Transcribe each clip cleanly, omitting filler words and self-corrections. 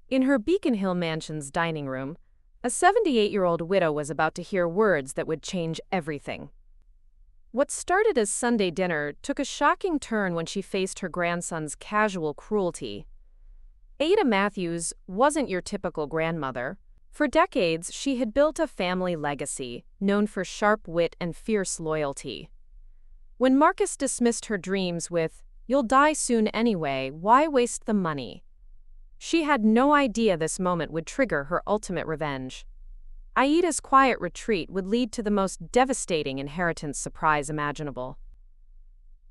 In her Beacon Hill mansion's dining room, a 78-year-old widow was about to hear words that would change everything. What started as Sunday dinner took a shocking turn when she faced her grandson's casual cruelty. Aida Matthews wasn't your typical grandmother. For decades, she had built a family legacy, known for sharp wit and fierce loyalty. When Marcus dismissed her dreams with, "You'll die soon anyway, why waste the money?" she had no idea this moment would trigger her ultimate revenge. Aida's quiet retreat would lead to the most devastating inheritance surprise imaginable.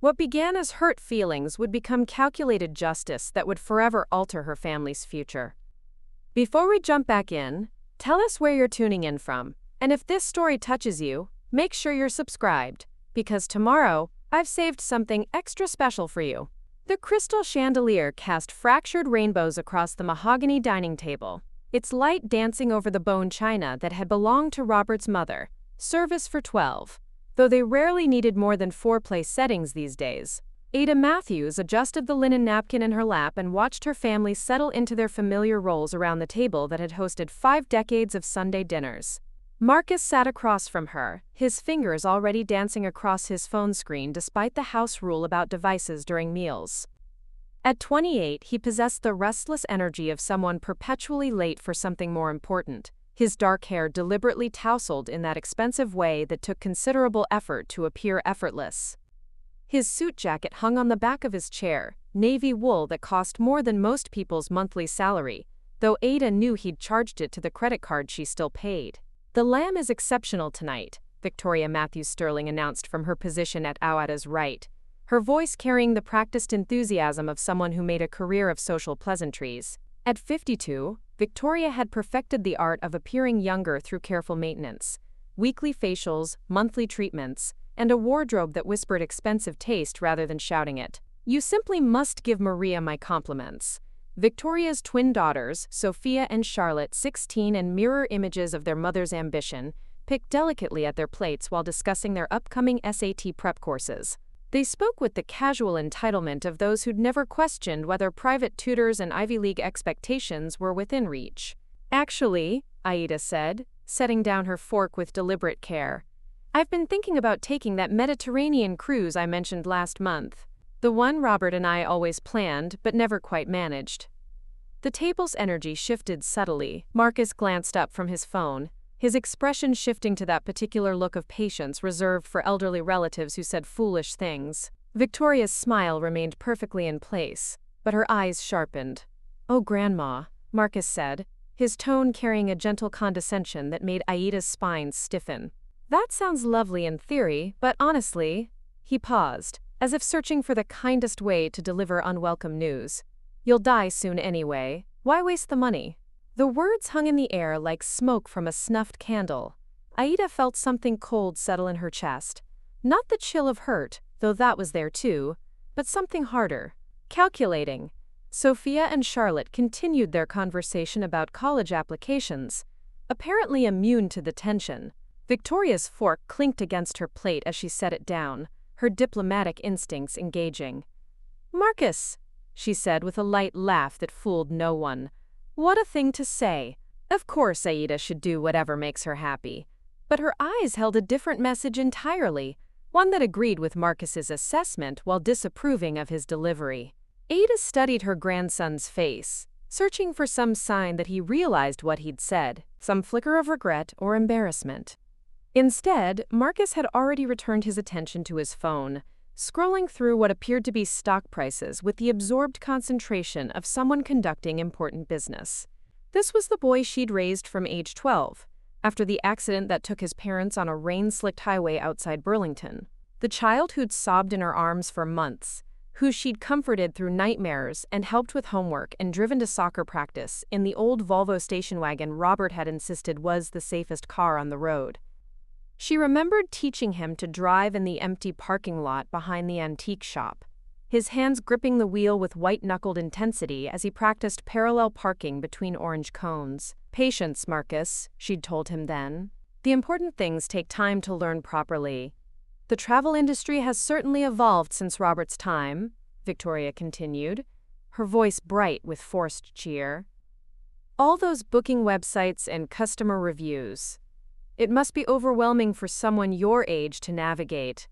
What began as hurt feelings would become calculated justice that would forever alter her family's future. Before we jump back in, tell us where you're tuning in from, and if this story touches you, make sure you're subscribed, because tomorrow, I've saved something extra special for you. The crystal chandelier cast fractured rainbows across the mahogany dining table, its light dancing over the bone china that had belonged to Robert's mother. Service for 12. Though they rarely needed more than 4 place settings these days. Aida Matthews adjusted the linen napkin in her lap and watched her family settle into their familiar roles around the table that had hosted 5 decades of Sunday dinners. Marcus sat across from her, his fingers already dancing across his phone screen despite the house rule about devices during meals. At 28, he possessed the restless energy of someone perpetually late for something more important, his dark hair deliberately tousled in that expensive way that took considerable effort to appear effortless. His suit jacket hung on the back of his chair, navy wool that cost more than most people's monthly salary, though Aida knew he'd charged it to the credit card she still paid. "The lamb is exceptional tonight," Victoria Matthews Sterling announced from her position at Aida's right, her voice carrying the practiced enthusiasm of someone who made a career of social pleasantries. At 52, Victoria had perfected the art of appearing younger through careful maintenance, weekly facials, monthly treatments, and a wardrobe that whispered expensive taste rather than shouting it. "You simply must give Maria my compliments." Victoria's twin daughters, Sophia and Charlotte, 16 and mirror images of their mother's ambition, picked delicately at their plates while discussing their upcoming SAT prep courses. They spoke with the casual entitlement of those who'd never questioned whether private tutors and Ivy League expectations were within reach. "Actually," Aida said, setting down her fork with deliberate care, "I've been thinking about taking that Mediterranean cruise I mentioned last month. The one Robert and I always planned but never quite managed." The table's energy shifted subtly. Marcus glanced up from his phone, his expression shifting to that particular look of patience reserved for elderly relatives who said foolish things. Victoria's smile remained perfectly in place, but her eyes sharpened. "Oh, Grandma," Marcus said, his tone carrying a gentle condescension that made Aida's spine stiffen. "That sounds lovely in theory, but honestly," he paused, as if searching for the kindest way to deliver unwelcome news. "You'll die soon anyway, why waste the money?" The words hung in the air like smoke from a snuffed candle. Aida felt something cold settle in her chest. Not the chill of hurt, though that was there too, but something harder. Calculating. Sophia and Charlotte continued their conversation about college applications, apparently immune to the tension. Victoria's fork clinked against her plate as she set it down, her diplomatic instincts engaging. "Marcus," she said with a light laugh that fooled no one. "What a thing to say. Of course Aida should do whatever makes her happy." But her eyes held a different message entirely, one that agreed with Marcus's assessment while disapproving of his delivery. Aida studied her grandson's face, searching for some sign that he realized what he'd said, some flicker of regret or embarrassment. Instead, Marcus had already returned his attention to his phone, scrolling through what appeared to be stock prices with the absorbed concentration of someone conducting important business. This was the boy she'd raised from age 12, after the accident that took his parents on a rain-slicked highway outside Burlington. The child who'd sobbed in her arms for months, who she'd comforted through nightmares and helped with homework and driven to soccer practice in the old Volvo station wagon Robert had insisted was the safest car on the road. She remembered teaching him to drive in the empty parking lot behind the antique shop, his hands gripping the wheel with white-knuckled intensity as he practiced parallel parking between orange cones. "Patience, Marcus," she'd told him then. "The important things take time to learn properly." "The travel industry has certainly evolved since Robert's time," Victoria continued, her voice bright with forced cheer. All those booking websites and customer reviews. It must be overwhelming for someone your age to navigate.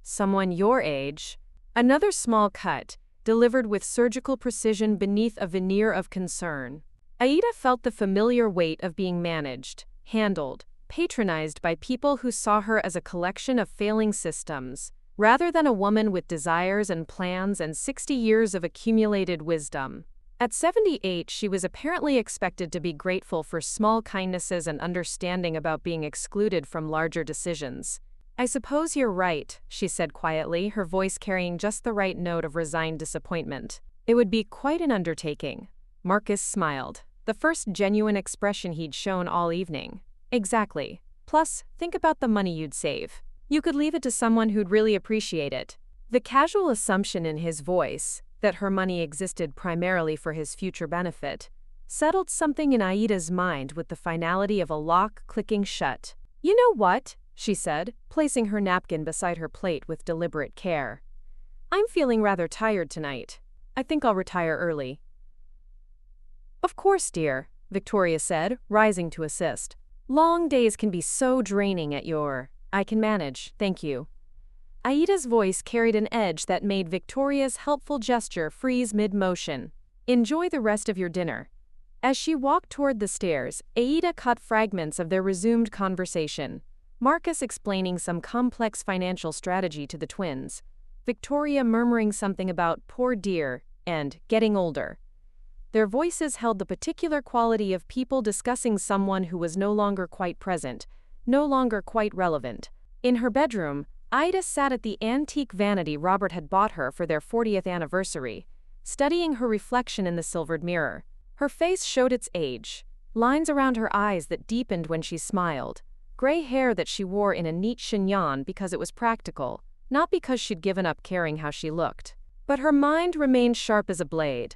Someone your age. Another small cut, delivered with surgical precision beneath a veneer of concern. Aida felt the familiar weight of being managed, handled, patronized by people who saw her as a collection of failing systems, rather than a woman with desires and plans and 60 years of accumulated wisdom. At 78, she was apparently expected to be grateful for small kindnesses and understanding about being excluded from larger decisions. "I suppose you're right," she said quietly, her voice carrying just the right note of resigned disappointment. "It would be quite an undertaking." Marcus smiled, the first genuine expression he'd shown all evening. "Exactly. Plus, think about the money you'd save. You could leave it to someone who'd really appreciate it." The casual assumption in his voice, that her money existed primarily for his future benefit, settled something in Aida's mind with the finality of a lock clicking shut. "You know what?" she said, placing her napkin beside her plate with deliberate care. "I'm feeling rather tired tonight. I think I'll retire early." "Of course, dear," Victoria said, rising to assist. "Long days can be so draining at your... I can manage, thank you." Aida's voice carried an edge that made Victoria's helpful gesture freeze mid-motion. "Enjoy the rest of your dinner." As she walked toward the stairs, Aida caught fragments of their resumed conversation. Marcus explaining some complex financial strategy to the twins, Victoria murmuring something about "poor dear" and "getting older." Their voices held the particular quality of people discussing someone who was no longer quite present, no longer quite relevant. In her bedroom, Aida sat at the antique vanity Robert had bought her for their 40th anniversary, studying her reflection in the silvered mirror. Her face showed its age, lines around her eyes that deepened when she smiled, gray hair that she wore in a neat chignon because it was practical, not because she'd given up caring how she looked. But her mind remained sharp as a blade.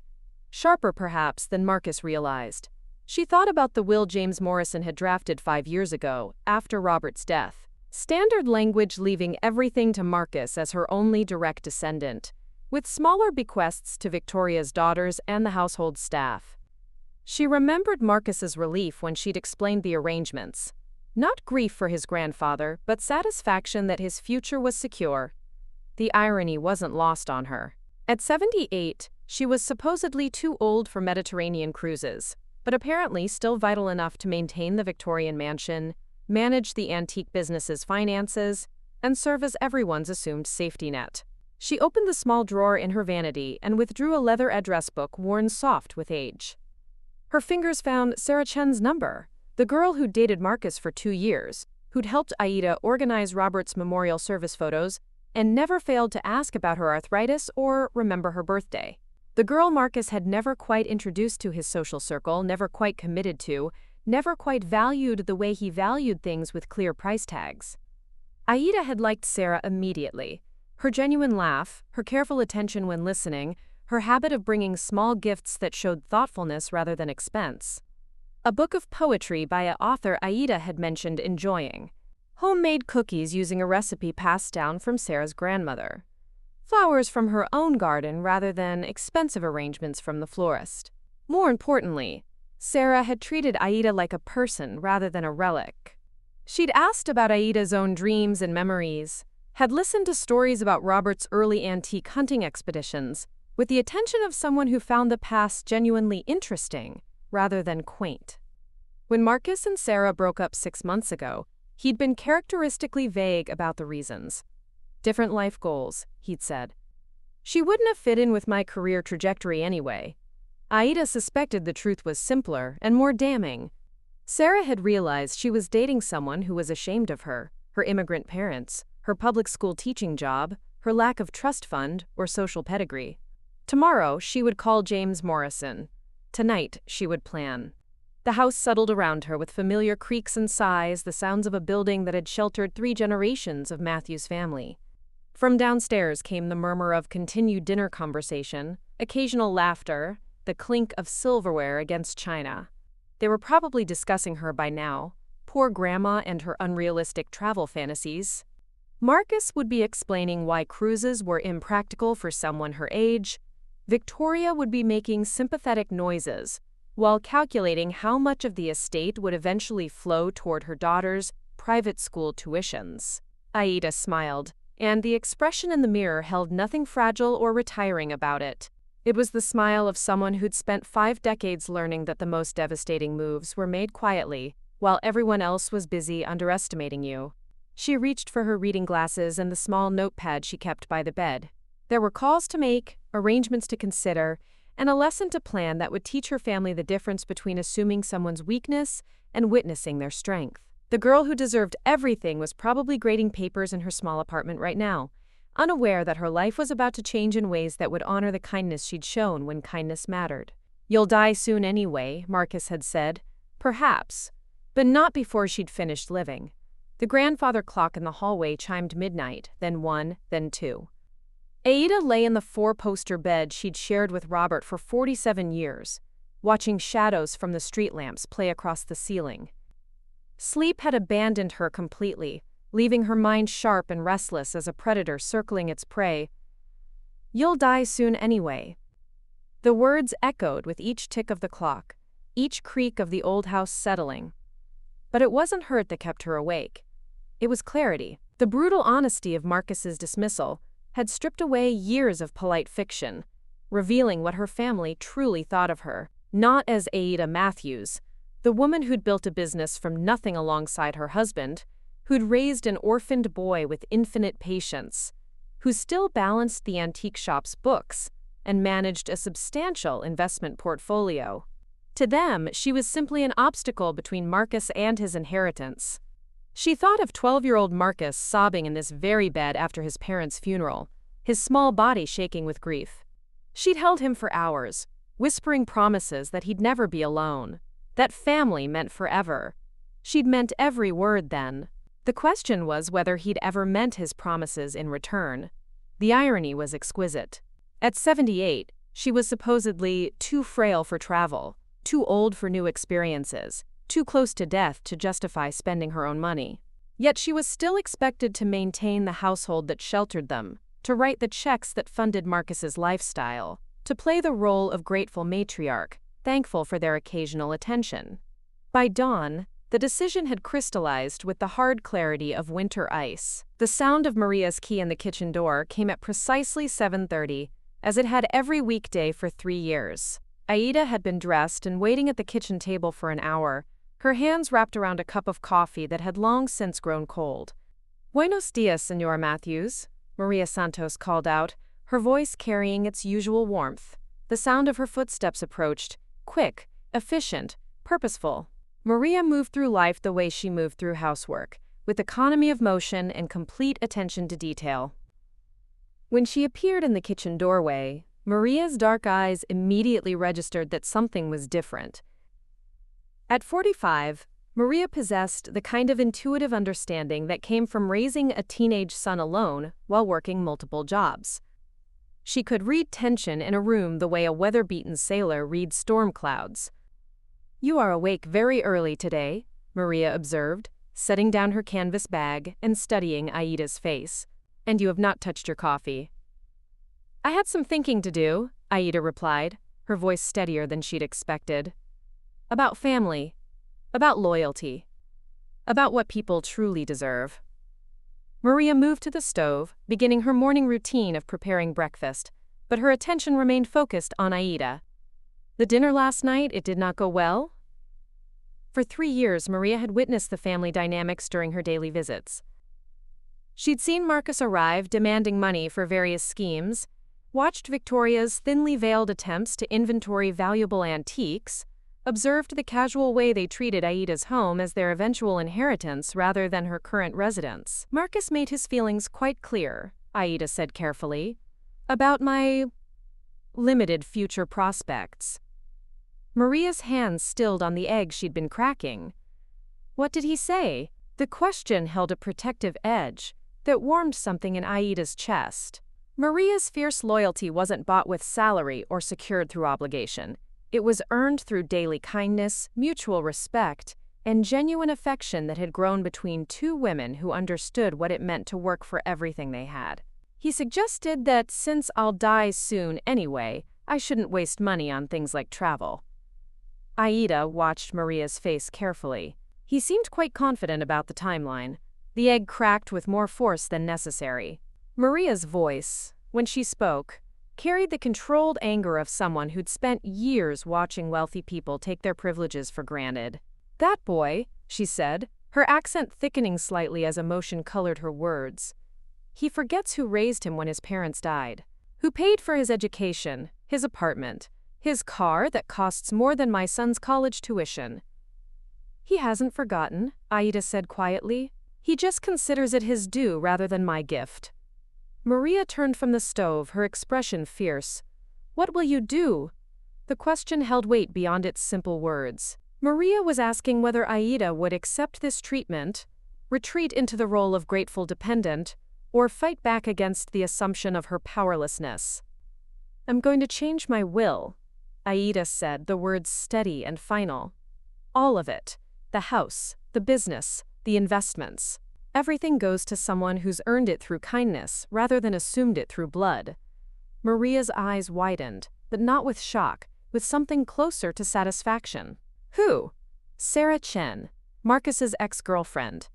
Sharper, perhaps, than Marcus realized. She thought about the will James Morrison had drafted 5 years ago, after Robert's death. Standard language leaving everything to Marcus as her only direct descendant, with smaller bequests to Victoria's daughters and the household staff. She remembered Marcus's relief when she'd explained the arrangements. Not grief for his grandfather, but satisfaction that his future was secure. The irony wasn't lost on her. At 78, she was supposedly too old for Mediterranean cruises, but apparently still vital enough to maintain the Victorian mansion, manage the antique business's finances, and serve as everyone's assumed safety net. She opened the small drawer in her vanity and withdrew a leather address book worn soft with age. Her fingers found Sarah Chen's number, the girl who'd dated Marcus for 2 years, who'd helped Aida organize Robert's memorial service photos, and never failed to ask about her arthritis or remember her birthday. The girl Marcus had never quite introduced to his social circle, never quite committed to, never quite valued the way he valued things with clear price tags. Aida had liked Sarah immediately. Her genuine laugh, her careful attention when listening, her habit of bringing small gifts that showed thoughtfulness rather than expense. A book of poetry by an author Aida had mentioned enjoying. Homemade cookies using a recipe passed down from Sarah's grandmother. Flowers from her own garden rather than expensive arrangements from the florist. More importantly, Sarah had treated Aida like a person rather than a relic. She'd asked about Aida's own dreams and memories, had listened to stories about Robert's early antique hunting expeditions, with the attention of someone who found the past genuinely interesting rather than quaint. When Marcus and Sarah broke up 6 months ago, he'd been characteristically vague about the reasons. "Different life goals," he'd said. "She wouldn't have fit in with my career trajectory anyway." Aida suspected the truth was simpler and more damning. Sarah had realized she was dating someone who was ashamed of her immigrant parents, her public school teaching job, her lack of trust fund or social pedigree. Tomorrow, she would call James Morrison. Tonight, she would plan. The house settled around her with familiar creaks and sighs, the sounds of a building that had sheltered 3 generations of Matthews' family. From downstairs came the murmur of continued dinner conversation, occasional laughter, the clink of silverware against china. They were probably discussing her by now, poor grandma and her unrealistic travel fantasies. Marcus would be explaining why cruises were impractical for someone her age. Victoria would be making sympathetic noises, while calculating how much of the estate would eventually flow toward her daughter's private school tuitions. Aida smiled, and the expression in the mirror held nothing fragile or retiring about it. It was the smile of someone who'd spent 5 decades learning that the most devastating moves were made quietly, while everyone else was busy underestimating you. She reached for her reading glasses and the small notepad she kept by the bed. There were calls to make, arrangements to consider, and a lesson to plan that would teach her family the difference between assuming someone's weakness and witnessing their strength. The girl who deserved everything was probably grading papers in her small apartment right now, unaware that her life was about to change in ways that would honor the kindness she'd shown when kindness mattered. "You'll die soon anyway," Marcus had said. Perhaps, but not before she'd finished living. The grandfather clock in the hallway chimed midnight, then 1, then 2. Aida lay in the 4-poster bed she'd shared with Robert for 47 years, watching shadows from the street lamps play across the ceiling. Sleep had abandoned her completely, leaving her mind sharp and restless as a predator circling its prey. "You'll die soon anyway." The words echoed with each tick of the clock, each creak of the old house settling. But it wasn't hurt that kept her awake. It was clarity. The brutal honesty of Marcus's dismissal had stripped away years of polite fiction, revealing what her family truly thought of her. Not as Aida Matthews, the woman who'd built a business from nothing alongside her husband, who'd raised an orphaned boy with infinite patience, who still balanced the antique shop's books and managed a substantial investment portfolio. To them, she was simply an obstacle between Marcus and his inheritance. She thought of 12-year-old Marcus sobbing in this very bed after his parents' funeral, his small body shaking with grief. She'd held him for hours, whispering promises that he'd never be alone, that family meant forever. She'd meant every word then. The question was whether he'd ever meant his promises in return. The irony was exquisite. At 78, she was supposedly too frail for travel, too old for new experiences, too close to death to justify spending her own money. Yet she was still expected to maintain the household that sheltered them, to write the checks that funded Marcus's lifestyle, to play the role of grateful matriarch, thankful for their occasional attention. By dawn, the decision had crystallized with the hard clarity of winter ice. The sound of Maria's key in the kitchen door came at precisely 7:30, as it had every weekday for 3 years. Aida had been dressed and waiting at the kitchen table for an hour, her hands wrapped around a cup of coffee that had long since grown cold. "Buenos dias, Señora Matthews," Maria Santos called out, her voice carrying its usual warmth. The sound of her footsteps approached, quick, efficient, purposeful. Maria moved through life the way she moved through housework, with economy of motion and complete attention to detail. When she appeared in the kitchen doorway, Maria's dark eyes immediately registered that something was different. At 45, Maria possessed the kind of intuitive understanding that came from raising a teenage son alone while working multiple jobs. She could read tension in a room the way a weather-beaten sailor reads storm clouds. "You are awake very early today," Maria observed, setting down her canvas bag and studying Aida's face. "And you have not touched your coffee." "I had some thinking to do," Aida replied, her voice steadier than she'd expected. "About family, about loyalty, about what people truly deserve." Maria moved to the stove, beginning her morning routine of preparing breakfast, but her attention remained focused on Aida. "The dinner last night, it did not go well?" For 3 years, Maria had witnessed the family dynamics during her daily visits. She'd seen Marcus arrive demanding money for various schemes, watched Victoria's thinly veiled attempts to inventory valuable antiques, observed the casual way they treated Aida's home as their eventual inheritance rather than her current residence. "Marcus made his feelings quite clear," Aida said carefully, "about my limited future prospects." Maria's hands stilled on the egg she'd been cracking. "What did he say?" The question held a protective edge that warmed something in Aida's chest. Maria's fierce loyalty wasn't bought with salary or secured through obligation. It was earned through daily kindness, mutual respect, and genuine affection that had grown between 2 women who understood what it meant to work for everything they had. He suggested that since I'll die soon anyway, I shouldn't waste money on things like travel. Aida watched Maria's face carefully. He seemed quite confident about the timeline. The egg cracked with more force than necessary. Maria's voice, when she spoke, carried the controlled anger of someone who'd spent years watching wealthy people take their privileges for granted. "That boy," she said, her accent thickening slightly as emotion colored her words. "He forgets who raised him when his parents died, who paid for his education, his apartment, his car that costs more than my son's college tuition." "He hasn't forgotten," Aida said quietly. "He just considers it his due rather than my gift." Maria turned from the stove, her expression fierce. "What will you do?" The question held weight beyond its simple words. Maria was asking whether Aida would accept this treatment, retreat into the role of grateful dependent, or fight back against the assumption of her powerlessness. "I'm going to change my will," Aida said, the words steady and final. "All of it. The house, the business, the investments. Everything goes to someone who's earned it through kindness rather than assumed it through blood." Maria's eyes widened, but not with shock, with something closer to satisfaction. "Who?" "Sarah Chen, Marcus's ex-girlfriend."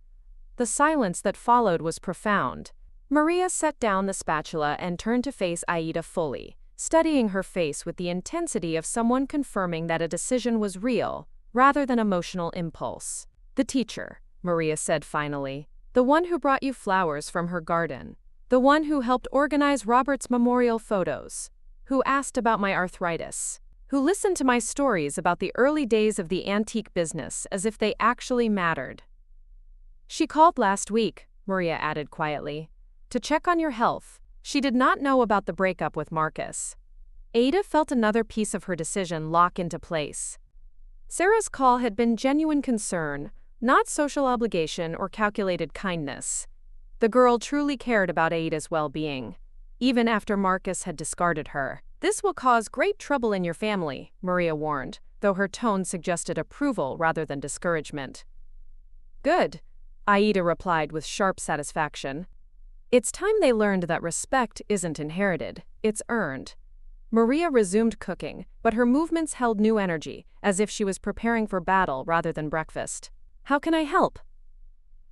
The silence that followed was profound. Maria set down the spatula and turned to face Aida fully, studying her face with the intensity of someone confirming that a decision was real, rather than emotional impulse. "The teacher," Maria said finally. "The one who brought you flowers from her garden. The one who helped organize Robert's memorial photos. Who asked about my arthritis. Who listened to my stories about the early days of the antique business as if they actually mattered." "She called last week," Maria added quietly, "to check on your health. She did not know about the breakup with Marcus." Aida felt another piece of her decision lock into place. Sarah's call had been genuine concern, not social obligation or calculated kindness. The girl truly cared about Aida's well-being, even after Marcus had discarded her. "This will cause great trouble in your family," Maria warned, though her tone suggested approval rather than discouragement. "Good," Aida replied with sharp satisfaction. "It's time they learned that respect isn't inherited, it's earned." Maria resumed cooking, but her movements held new energy, as if she was preparing for battle rather than breakfast. "How can I help?"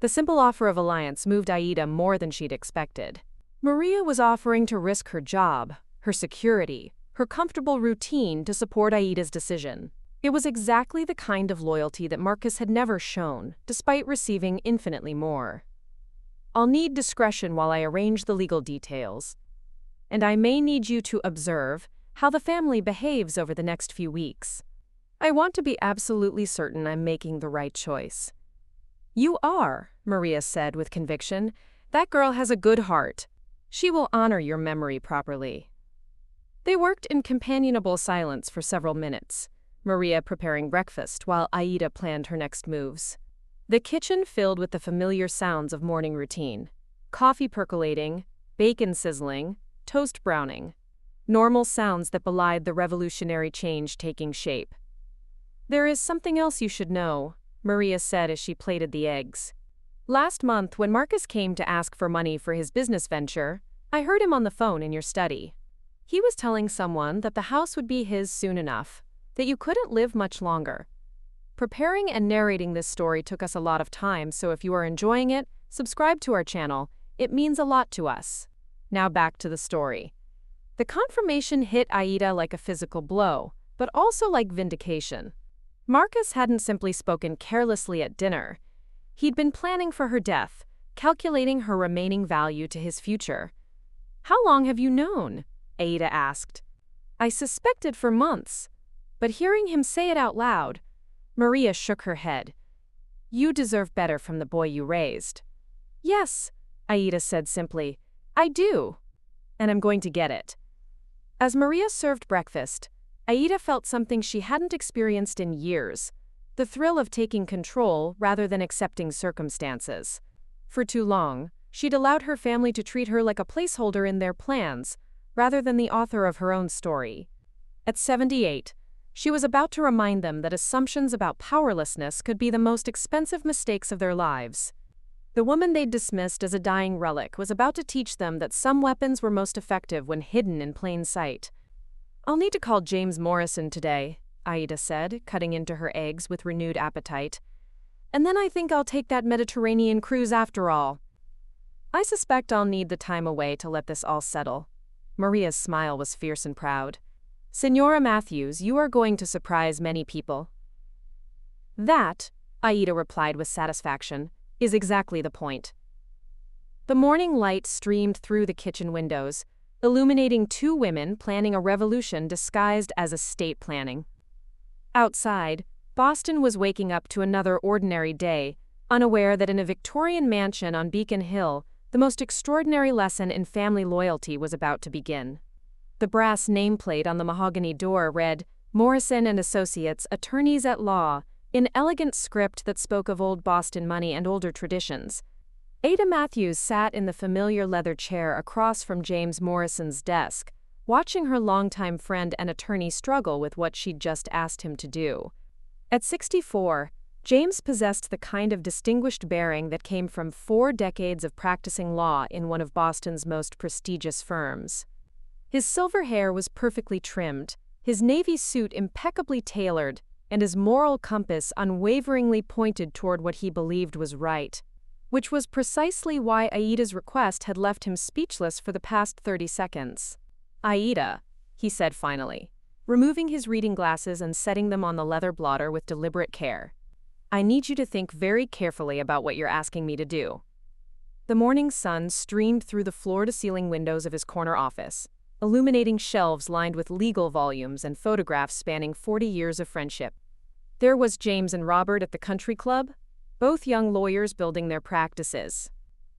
The simple offer of alliance moved Aida more than she'd expected. Maria was offering to risk her job, her security, her comfortable routine to support Aida's decision. It was exactly the kind of loyalty that Marcus had never shown, despite receiving infinitely more. "I'll need discretion while I arrange the legal details. And I may need you to observe how the family behaves over the next few weeks. I want to be absolutely certain I'm making the right choice." "You are," Maria said with conviction. "That girl has a good heart. She will honor your memory properly." They worked in companionable silence for several minutes, Maria preparing breakfast while Aida planned her next moves. The kitchen filled with the familiar sounds of morning routine. Coffee percolating, bacon sizzling, toast browning. Normal sounds that belied the revolutionary change taking shape. "There is something else you should know," Maria said as she plated the eggs. "Last month, when Marcus came to ask for money for his business venture, I heard him on the phone in your study. He was telling someone that the house would be his soon enough, that you couldn't live much longer. Preparing and narrating this story took us a lot of time, so if you are enjoying it, subscribe to our channel. It means a lot to us." Now back to the story. The confirmation hit Aida like a physical blow, but also like vindication. Marcus hadn't simply spoken carelessly at dinner. He'd been planning for her death, calculating her remaining value to his future. "How long have you known?" Aida asked. "I suspected for months, but hearing him say it out loud," Maria shook her head. "You deserve better from the boy you raised." "Yes," Aida said simply, "I do. And I'm going to get it." As Maria served breakfast, Aida felt something she hadn't experienced in years, the thrill of taking control rather than accepting circumstances. For too long, she'd allowed her family to treat her like a placeholder in their plans, rather than the author of her own story. At 78, she was about to remind them that assumptions about powerlessness could be the most expensive mistakes of their lives. The woman they'd dismissed as a dying relic was about to teach them that some weapons were most effective when hidden in plain sight. "I'll need to call James Morrison today," Aida said, cutting into her eggs with renewed appetite. "And then I think I'll take that Mediterranean cruise after all. I suspect I'll need the time away to let this all settle." Maria's smile was fierce and proud. "Senora Matthews, you are going to surprise many people." "That," Aida replied with satisfaction, "is exactly the point." The morning light streamed through the kitchen windows, illuminating two women planning a revolution disguised as estate planning. Outside, Boston was waking up to another ordinary day, unaware that in a Victorian mansion on Beacon Hill, the most extraordinary lesson in family loyalty was about to begin. The brass nameplate on the mahogany door read, "Morrison and Associates, Attorneys at Law," in elegant script that spoke of old Boston money and older traditions. Aida Matthews sat in the familiar leather chair across from James Morrison's desk, watching her longtime friend and attorney struggle with what she'd just asked him to do. At 64, James possessed the kind of distinguished bearing that came from 4 decades of practicing law in one of Boston's most prestigious firms. His silver hair was perfectly trimmed, his navy suit impeccably tailored, and his moral compass unwaveringly pointed toward what he believed was right, which was precisely why Aida's request had left him speechless for the past 30 seconds. "Aida," he said finally, removing his reading glasses and setting them on the leather blotter with deliberate care, "I need you to think very carefully about what you're asking me to do." The morning sun streamed through the floor-to-ceiling windows of his corner office, illuminating shelves lined with legal volumes and photographs spanning 40 years of friendship. There was James and Robert at the country club, both young lawyers building their practices.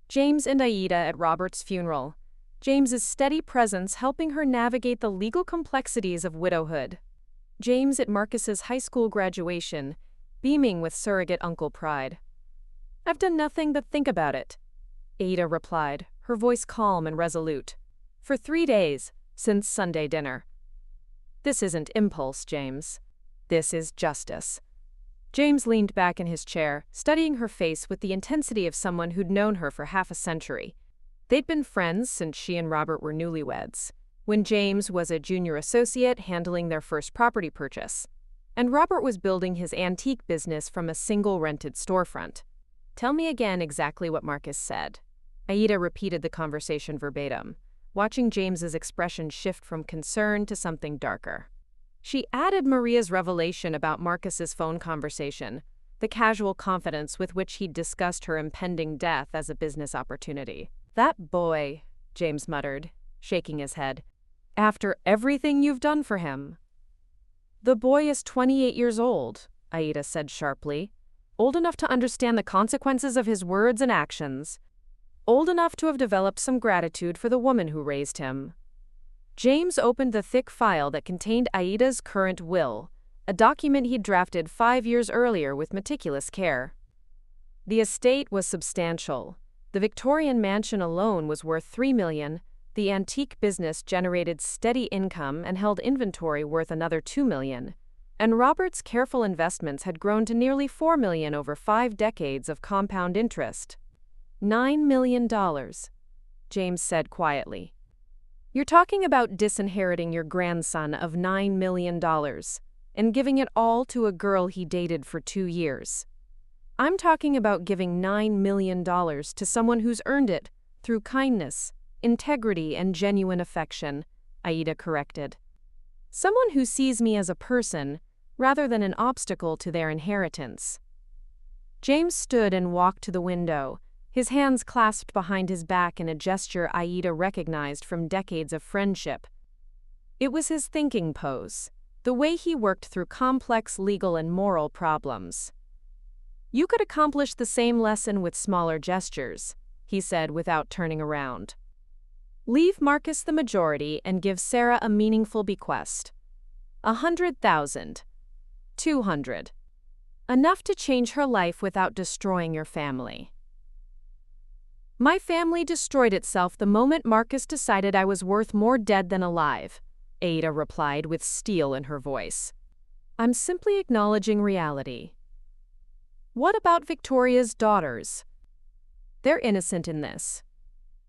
James and Aida at Robert's funeral, James's steady presence helping her navigate the legal complexities of widowhood. James at Marcus's high school graduation, beaming with surrogate uncle pride. "I've done nothing but think about it," Aida replied, her voice calm and resolute. "For 3 days, since Sunday dinner." "This isn't impulse, James. This is justice." James leaned back in his chair, studying her face with the intensity of someone who'd known her for half a century. They'd been friends since she and Robert were newlyweds, when James was a junior associate handling their first property purchase, and Robert was building his antique business from a single rented storefront. "Tell me again exactly what Marcus said." Aida repeated the conversation verbatim, watching James's expression shift from concern to something darker. She added Maria's revelation about Marcus's phone conversation, the casual confidence with which he'd discussed her impending death as a business opportunity. "That boy," James muttered, shaking his head. "After everything you've done for him." "The boy is 28 years old," Aida said sharply. "Old enough to understand the consequences of his words and actions. Old enough to have developed some gratitude for the woman who raised him." James opened the thick file that contained Aida's current will, a document he'd drafted 5 years earlier with meticulous care. The estate was substantial. The Victorian mansion alone was worth $3 million, the antique business generated steady income and held inventory worth another $2 million, and Robert's careful investments had grown to nearly $4 million over 5 decades of compound interest. $9 million, James said quietly. "You're talking about disinheriting your grandson of $9 million and giving it all to a girl he dated for 2 years. I'm talking about giving $9 million to someone who's earned it through kindness, integrity, and genuine affection," Aida corrected. "Someone who sees me as a person rather than an obstacle to their inheritance." James stood and walked to the window, his hands clasped behind his back in a gesture Aida recognized from decades of friendship. It was his thinking pose, the way he worked through complex legal and moral problems. "You could accomplish the same lesson with smaller gestures," he said without turning around. "Leave Marcus the majority and give Sarah a meaningful bequest. 100,000. 200. Enough to change her life without destroying your family." "My family destroyed itself the moment Marcus decided I was worth more dead than alive," Aida replied with steel in her voice. "I'm simply acknowledging reality." "What about Victoria's daughters?" "They're innocent in this.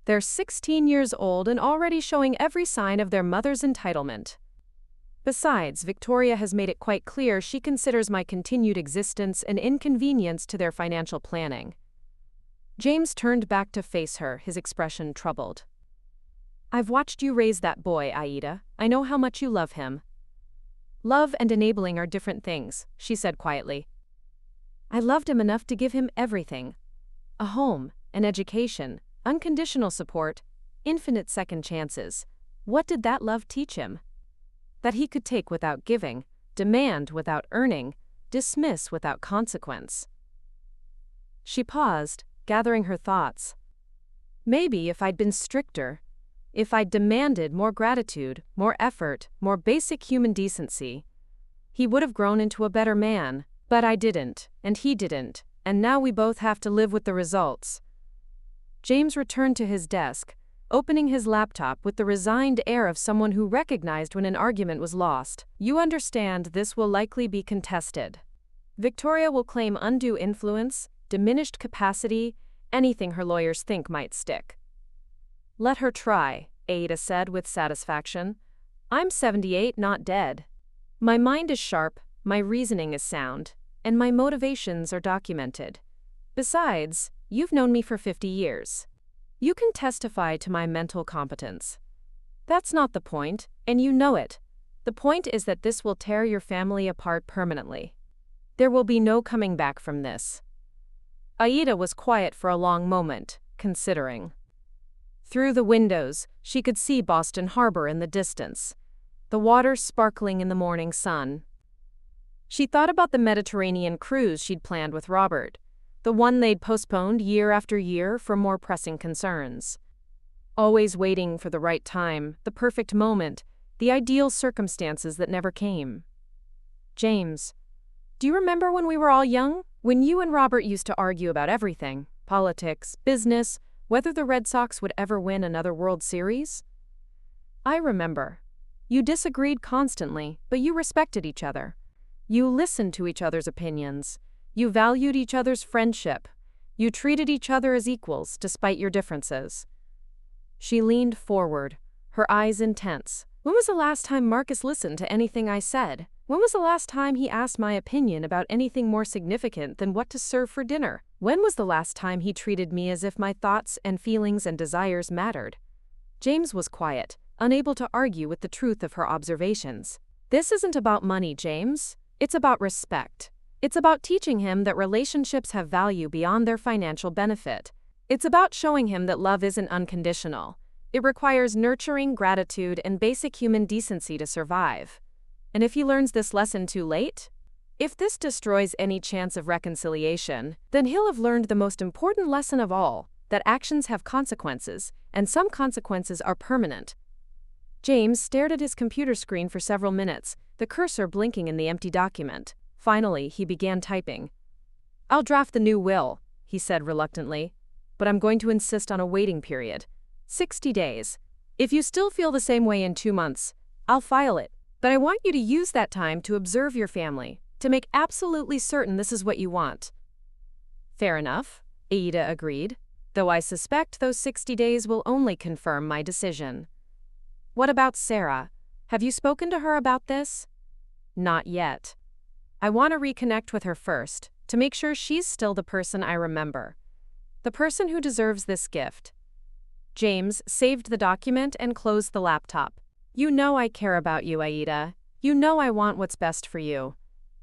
They're 16 years old and already showing every sign of their mother's entitlement." Besides, Victoria has made it quite clear she considers my continued existence an inconvenience to their financial planning. James turned back to face her, his expression troubled. I've watched you raise that boy, Aida. I know how much you love him. Love and enabling are different things, she said quietly. I loved him enough to give him everything. A home, an education, unconditional support, infinite second chances. What did that love teach him? That he could take without giving, demand without earning, dismiss without consequence. She paused, gathering her thoughts. Maybe if I'd been stricter, if I'd demanded more gratitude, more effort, more basic human decency, he would have grown into a better man, but I didn't, and he didn't, and now we both have to live with the results. James returned to his desk, opening his laptop with the resigned air of someone who recognized when an argument was lost. You understand this will likely be contested. Victoria will claim undue influence, diminished capacity, anything her lawyers think might stick. Let her try, Aida said with satisfaction. I'm 78, not dead. My mind is sharp, my reasoning is sound, and my motivations are documented. Besides, you've known me for 50 years. You can testify to my mental competence. That's not the point, and you know it. The point is that this will tear your family apart permanently. There will be no coming back from this. Aida was quiet for a long moment, considering. Through the windows, she could see Boston Harbor in the distance, the water sparkling in the morning sun. She thought about the Mediterranean cruise she'd planned with Robert, the one they'd postponed year after year for more pressing concerns. Always waiting for the right time, the perfect moment, the ideal circumstances that never came. James, do you remember when we were all young? When you and Robert used to argue about everything, politics, business, whether the Red Sox would ever win another World Series? I remember. You disagreed constantly, but you respected each other. You listened to each other's opinions. You valued each other's friendship. You treated each other as equals, despite your differences. She leaned forward, her eyes intense. When was the last time Marcus listened to anything I said? When was the last time he asked my opinion about anything more significant than what to serve for dinner? When was the last time he treated me as if my thoughts and feelings and desires mattered? James was quiet, unable to argue with the truth of her observations. This isn't about money, James. It's about respect. It's about teaching him that relationships have value beyond their financial benefit. It's about showing him that love isn't unconditional. It requires nurturing, gratitude, and basic human decency to survive. And if he learns this lesson too late? If this destroys any chance of reconciliation, then he'll have learned the most important lesson of all, that actions have consequences, and some consequences are permanent. James stared at his computer screen for several minutes, the cursor blinking in the empty document. Finally, he began typing. I'll draft the new will, he said reluctantly, but I'm going to insist on a waiting period. 60 days. If you still feel the same way in 2 months, I'll file it. But I want you to use that time to observe your family, to make absolutely certain this is what you want. Fair enough, Aida agreed, though I suspect those 60 days will only confirm my decision. What about Sarah? Have you spoken to her about this? Not yet. I want to reconnect with her first, to make sure she's still the person I remember. The person who deserves this gift. James saved the document and closed the laptop. You know I care about you, Aida. You know I want what's best for you.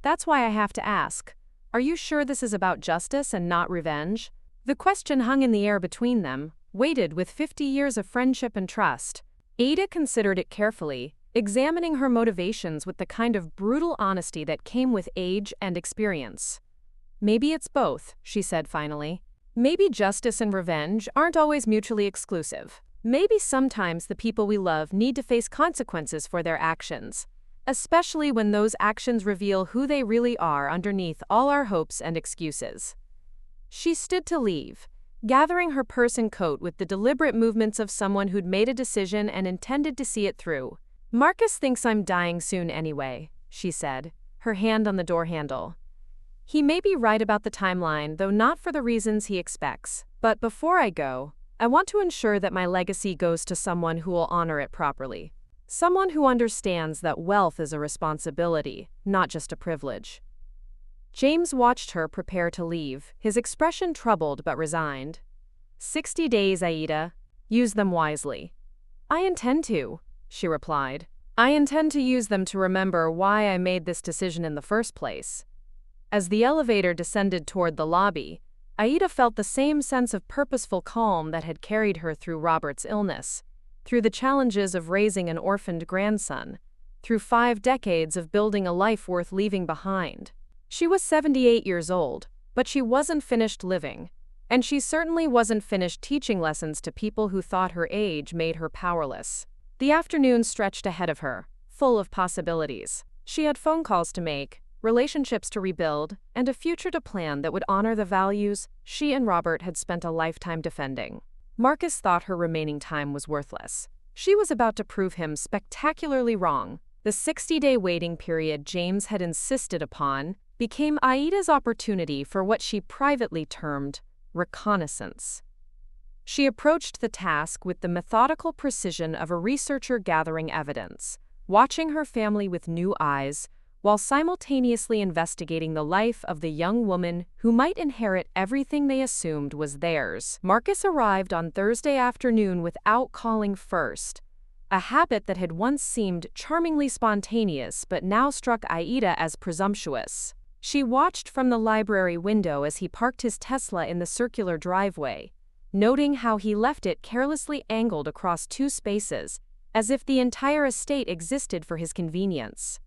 That's why I have to ask. Are you sure this is about justice and not revenge? The question hung in the air between them, weighted with 50 years of friendship and trust. Aida considered it carefully, examining her motivations with the kind of brutal honesty that came with age and experience. Maybe it's both, she said finally. Maybe justice and revenge aren't always mutually exclusive. Maybe sometimes the people we love need to face consequences for their actions, especially when those actions reveal who they really are underneath all our hopes and excuses. She stood to leave, gathering her purse and coat with the deliberate movements of someone who'd made a decision and intended to see it through. Marcus thinks I'm dying soon anyway, she said, her hand on the door handle. He may be right about the timeline, though not for the reasons he expects. But before I go, I want to ensure that my legacy goes to someone who will honor it properly. Someone who understands that wealth is a responsibility, not just a privilege. James watched her prepare to leave, his expression troubled but resigned. 60 days, Aida. Use them wisely. I intend to, she replied. I intend to use them to remember why I made this decision in the first place. As the elevator descended toward the lobby, Aida felt the same sense of purposeful calm that had carried her through Robert's illness, through the challenges of raising an orphaned grandson, through 5 decades of building a life worth leaving behind. She was 78 years old, but she wasn't finished living, and she certainly wasn't finished teaching lessons to people who thought her age made her powerless. The afternoon stretched ahead of her, full of possibilities. She had phone calls to make, relationships to rebuild, and a future to plan that would honor the values she and Robert had spent a lifetime defending. Marcus thought her remaining time was worthless. She was about to prove him spectacularly wrong. The 60-day waiting period James had insisted upon became Aida's opportunity for what she privately termed reconnaissance. She approached the task with the methodical precision of a researcher gathering evidence, watching her family with new eyes, while simultaneously investigating the life of the young woman who might inherit everything they assumed was theirs. Marcus arrived on Thursday afternoon without calling first, a habit that had once seemed charmingly spontaneous but now struck Aida as presumptuous. She watched from the library window as he parked his Tesla in the circular driveway, noting how he left it carelessly angled across 2 spaces, as if the entire estate existed for his convenience.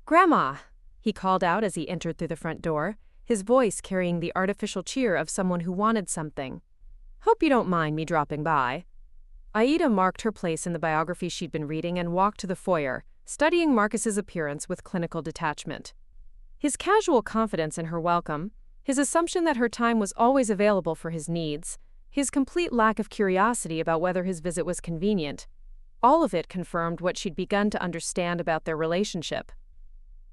"Grandma," he called out as he entered through the front door, his voice carrying the artificial cheer of someone who wanted something. "Hope you don't mind me dropping by." Aida marked her place in the biography she'd been reading and walked to the foyer, studying Marcus's appearance with clinical detachment. His casual confidence in her welcome, his assumption that her time was always available for his needs, his complete lack of curiosity about whether his visit was convenient, all of it confirmed what she'd begun to understand about their relationship.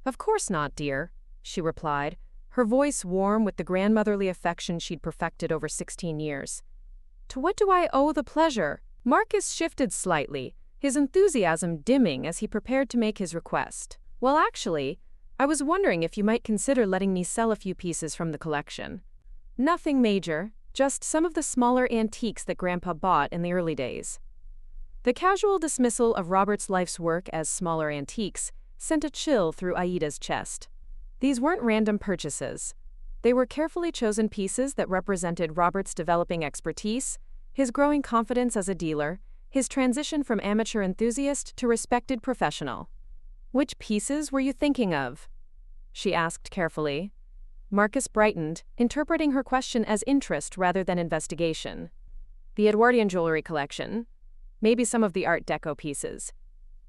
"Of course not, dear," she replied, her voice warm with the grandmotherly affection she'd perfected over 16 years. "To what do I owe the pleasure?" Marcus shifted slightly, his enthusiasm dimming as he prepared to make his request. "Well, actually, I was wondering if you might consider letting me sell a few pieces from the collection. Nothing major, just some of the smaller antiques that Grandpa bought in the early days." The casual dismissal of Robert's life's work as smaller antiques sent a chill through Aida's chest. These weren't random purchases. They were carefully chosen pieces that represented Robert's developing expertise, his growing confidence as a dealer, his transition from amateur enthusiast to respected professional. "Which pieces were you thinking of?" she asked carefully. Marcus brightened, interpreting her question as interest rather than investigation. "The Edwardian jewelry collection. Maybe some of the Art Deco pieces.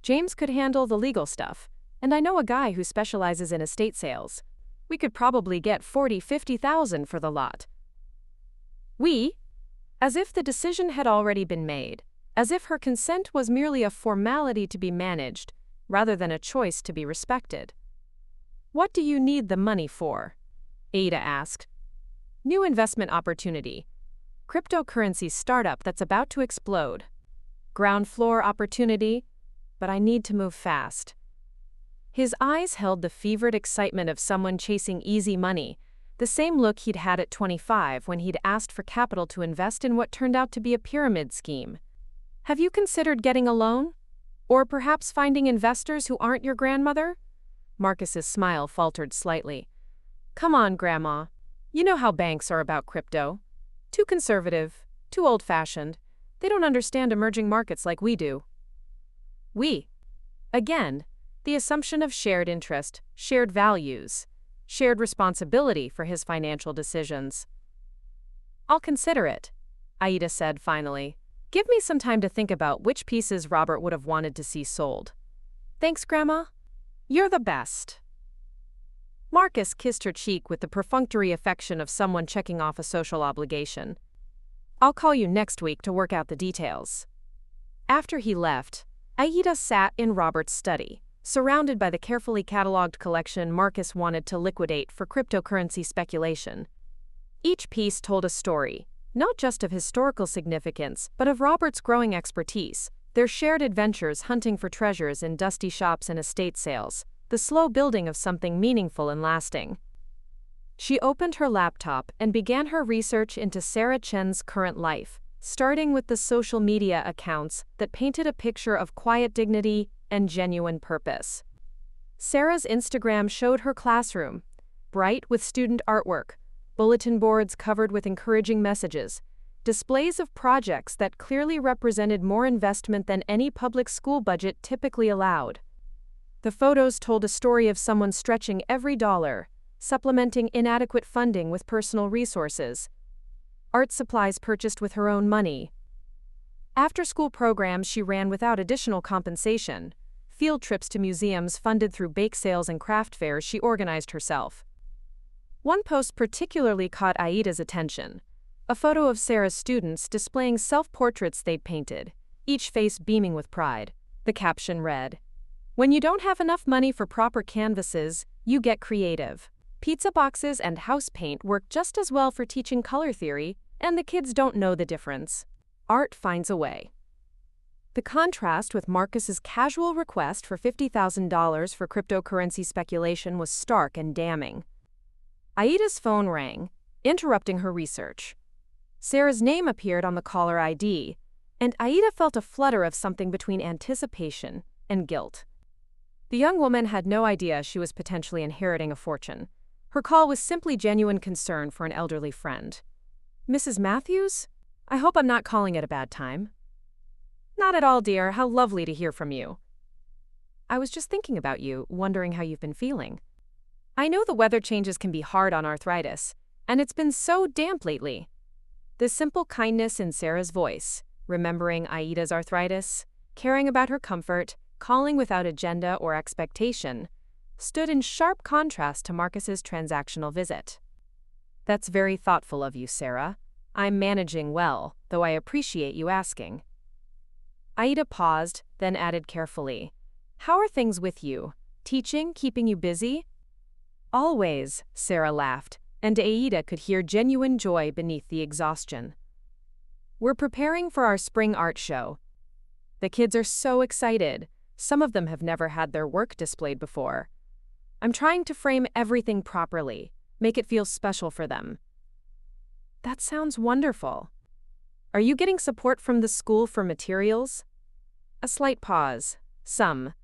James could handle the legal stuff, and I know a guy who specializes in estate sales. We could probably get 40–50,000 for the lot." "We?" As if the decision had already been made, as if her consent was merely a formality to be managed, rather than a choice to be respected. "What do you need the money for?" Aida asked. "New investment opportunity. Cryptocurrency startup that's about to explode. Ground floor opportunity, but I need to move fast." His eyes held the fevered excitement of someone chasing easy money, the same look he'd had at 25 when he'd asked for capital to invest in what turned out to be a pyramid scheme. "Have you considered getting a loan? Or perhaps finding investors who aren't your grandmother?" Marcus's smile faltered slightly. "Come on, Grandma. You know how banks are about crypto. Too conservative, too old-fashioned. They don't understand emerging markets like we do." "We." Again, the assumption of shared interest, shared values, shared responsibility for his financial decisions. "I'll consider it," Aida said finally. "Give me some time to think about which pieces Robert would have wanted to see sold." "Thanks, Grandma. You're the best." Marcus kissed her cheek with the perfunctory affection of someone checking off a social obligation. "I'll call you next week to work out the details." After he left, Aida sat in Robert's study, surrounded by the carefully cataloged collection Marcus wanted to liquidate for cryptocurrency speculation. Each piece told a story, not just of historical significance, but of Robert's growing expertise, Their shared adventures hunting for treasures in dusty shops and estate sales, the slow building of something meaningful and lasting. She opened her laptop and began her research into Sarah Chen's current life, starting with the social media accounts that painted a picture of quiet dignity and genuine purpose. Sarah's Instagram showed her classroom, bright with student artwork, bulletin boards covered with encouraging messages, displays of projects that clearly represented more investment than any public school budget typically allowed. The photos told a story of someone stretching every dollar, supplementing inadequate funding with personal resources. Art supplies purchased with her own money. After-school programs she ran without additional compensation. Field trips to museums funded through bake sales and craft fairs she organized herself. One post particularly caught Aida's attention. A photo of Sarah's students displaying self-portraits they'd painted, each face beaming with pride. The caption read, "When you don't have enough money for proper canvases, you get creative. Pizza boxes and house paint work just as well for teaching color theory, and the kids don't know the difference. Art finds a way." The contrast with Marcus's casual request for $50,000 for cryptocurrency speculation was stark and damning. Aida's phone rang, interrupting her research. Sarah's name appeared on the caller ID, and Aida felt a flutter of something between anticipation and guilt. The young woman had no idea she was potentially inheriting a fortune. Her call was simply genuine concern for an elderly friend. "Mrs. Matthews? I hope I'm not calling at a bad time." "Not at all, dear. How lovely to hear from you." "I was just thinking about you, wondering how you've been feeling. I know the weather changes can be hard on arthritis, and it's been so damp lately." The simple kindness in Sarah's voice, remembering Aida's arthritis, caring about her comfort, calling without agenda or expectation, stood in sharp contrast to Marcus's transactional visit. "That's very thoughtful of you, Sarah. I'm managing well, though I appreciate you asking." Aida paused, then added carefully, "How are things with you? Teaching keeping you busy?" "Always," Sarah laughed, and Aida could hear genuine joy beneath the exhaustion. "We're preparing for our spring art show. The kids are so excited. Some of them have never had their work displayed before. I'm trying to frame everything properly, make it feel special for them." "That sounds wonderful. Are you getting support from the school for materials?" A slight pause. "Some.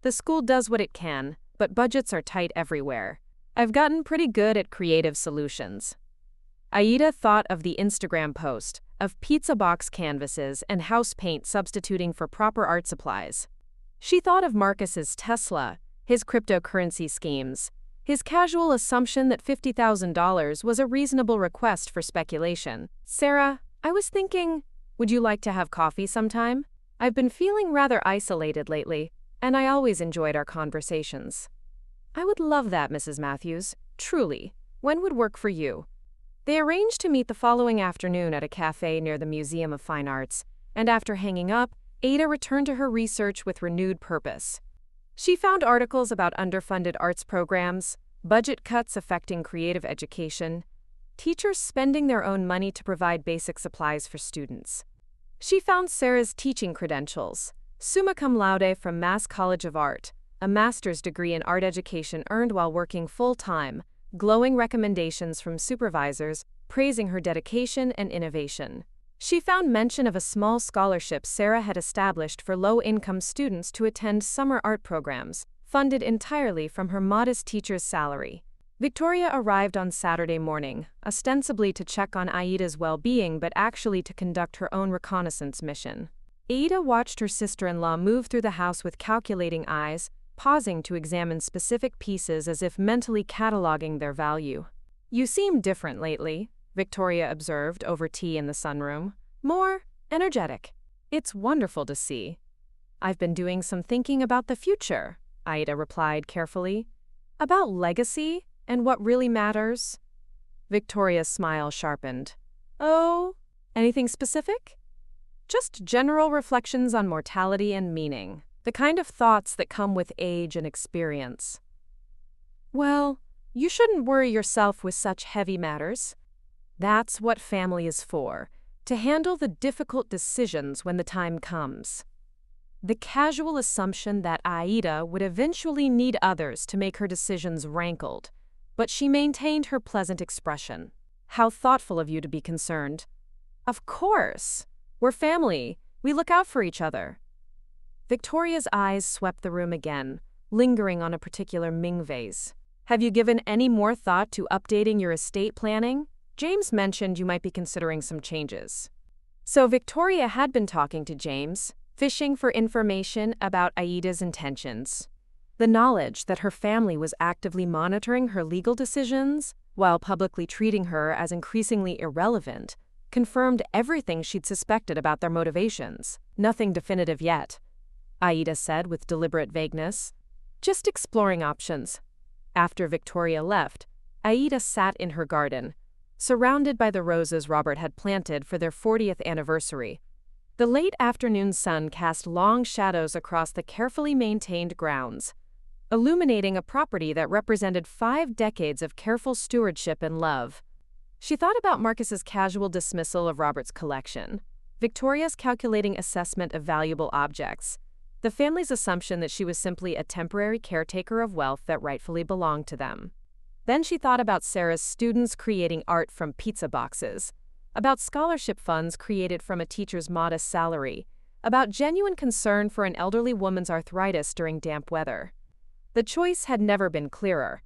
The school does what it can, but budgets are tight everywhere. I've gotten pretty good at creative solutions." Aida thought of the Instagram post, of pizza box canvases and house paint substituting for proper art supplies. She thought of Marcus's Tesla, his cryptocurrency schemes, his casual assumption that $50,000 was a reasonable request for speculation. "Sarah, I was thinking, would you like to have coffee sometime? I've been feeling rather isolated lately, and I always enjoyed our conversations." "I would love that, Mrs. Matthews. Truly. When would work for you?" They arranged to meet the following afternoon at a cafe near the Museum of Fine Arts, and after hanging up, Aida returned to her research with renewed purpose. She found articles about underfunded arts programs, budget cuts affecting creative education, teachers spending their own money to provide basic supplies for students. She found Sarah's teaching credentials, summa cum laude from Mass College of Art, a master's degree in art education earned while working full-time, glowing recommendations from supervisors praising her dedication and innovation. She found mention of a small scholarship Sarah had established for low-income students to attend summer art programs, funded entirely from her modest teacher's salary. Victoria arrived on Saturday morning, ostensibly to check on Aida's well-being but actually to conduct her own reconnaissance mission. Aida watched her sister-in-law move through the house with calculating eyes, pausing to examine specific pieces as if mentally cataloging their value. "You seem different lately," Victoria observed over tea in the sunroom. "More energetic." "It's wonderful to see." "I've been doing some thinking about the future," Aida replied carefully. "About legacy and what really matters." Victoria's smile sharpened. "Oh, anything specific?" "Just general reflections on mortality and meaning. The kind of thoughts that come with age and experience." "Well, you shouldn't worry yourself with such heavy matters. That's what family is for, to handle the difficult decisions when the time comes." The casual assumption that Aida would eventually need others to make her decisions rankled, but she maintained her pleasant expression. "How thoughtful of you to be concerned." "Of course. We're family. We look out for each other." Victoria's eyes swept the room again, lingering on a particular Ming vase. "Have you given any more thought to updating your estate planning? James mentioned you might be considering some changes." So Victoria had been talking to James, fishing for information about Aida's intentions. The knowledge that her family was actively monitoring her legal decisions, while publicly treating her as increasingly irrelevant, confirmed everything she'd suspected about their motivations. "Nothing definitive yet," Aida said with deliberate vagueness. "Just exploring options." After Victoria left, Aida sat in her garden, surrounded by the roses Robert had planted for their 40th anniversary. The late afternoon sun cast long shadows across the carefully maintained grounds, illuminating a property that represented 5 decades of careful stewardship and love. She thought about Marcus's casual dismissal of Robert's collection, Victoria's calculating assessment of valuable objects, the family's assumption that she was simply a temporary caretaker of wealth that rightfully belonged to them. Then she thought about Sarah's students creating art from pizza boxes, about scholarship funds created from a teacher's modest salary, about genuine concern for an elderly woman's arthritis during damp weather. The choice had never been clearer.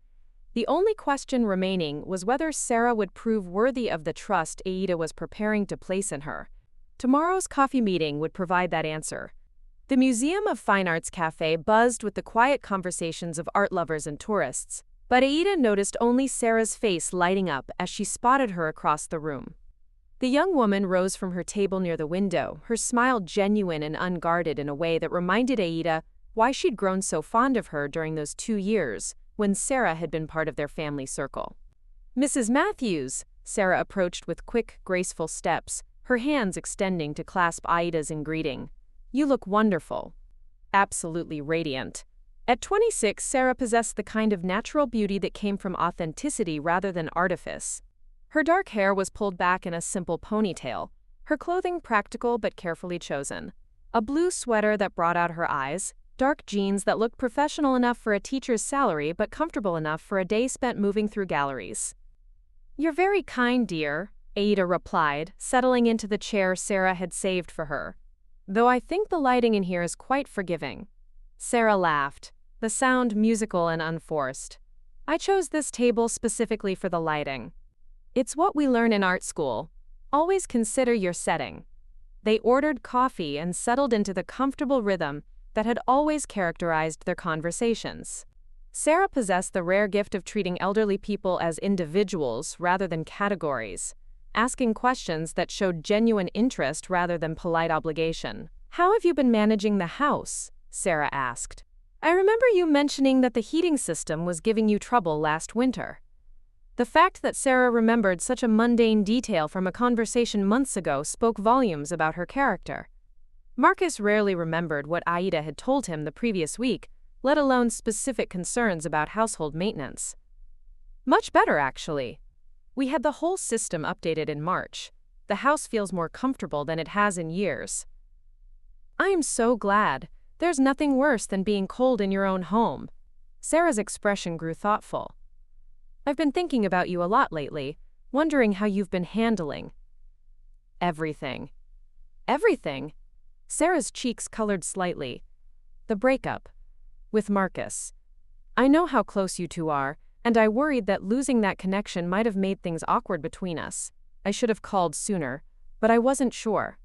The only question remaining was whether Sarah would prove worthy of the trust Aida was preparing to place in her. Tomorrow's coffee meeting would provide that answer. The Museum of Fine Arts Cafe buzzed with the quiet conversations of art lovers and tourists, but Aida noticed only Sarah's face lighting up as she spotted her across the room. The young woman rose from her table near the window, her smile genuine and unguarded in a way that reminded Aida why she'd grown so fond of her during those 2 years when Sarah had been part of their family circle. "Mrs. Matthews," Sarah approached with quick, graceful steps, her hands extending to clasp Aida's in greeting. "You look wonderful." Absolutely radiant. At 26, Sarah possessed the kind of natural beauty that came from authenticity rather than artifice. Her dark hair was pulled back in a simple ponytail, her clothing practical but carefully chosen. A blue sweater that brought out her eyes, dark jeans that looked professional enough for a teacher's salary but comfortable enough for a day spent moving through galleries. "You're very kind, dear," Aida replied, settling into the chair Sarah had saved for her. "Though I think the lighting in here is quite forgiving." Sarah laughed, the sound musical and unforced. "I chose this table specifically for the lighting. It's what we learn in art school. Always consider your setting." They ordered coffee and settled into the comfortable rhythm that had always characterized their conversations. Sarah possessed the rare gift of treating elderly people as individuals rather than categories, asking questions that showed genuine interest rather than polite obligation. "How have you been managing the house?" Sarah asked. "I remember you mentioning that the heating system was giving you trouble last winter." The fact that Sarah remembered such a mundane detail from a conversation months ago spoke volumes about her character. Marcus rarely remembered what Aida had told him the previous week, let alone specific concerns about household maintenance. "Much better, actually. We had the whole system updated in March. The house feels more comfortable than it has in years." "I am so glad. There's nothing worse than being cold in your own home." Sarah's expression grew thoughtful. "I've been thinking about you a lot lately, wondering how you've been handling everything." "Everything?" Sarah's cheeks colored slightly. "The breakup with Marcus. I know how close you two are, and I worried that losing that connection might have made things awkward between us. I should have called sooner, but I wasn't sure."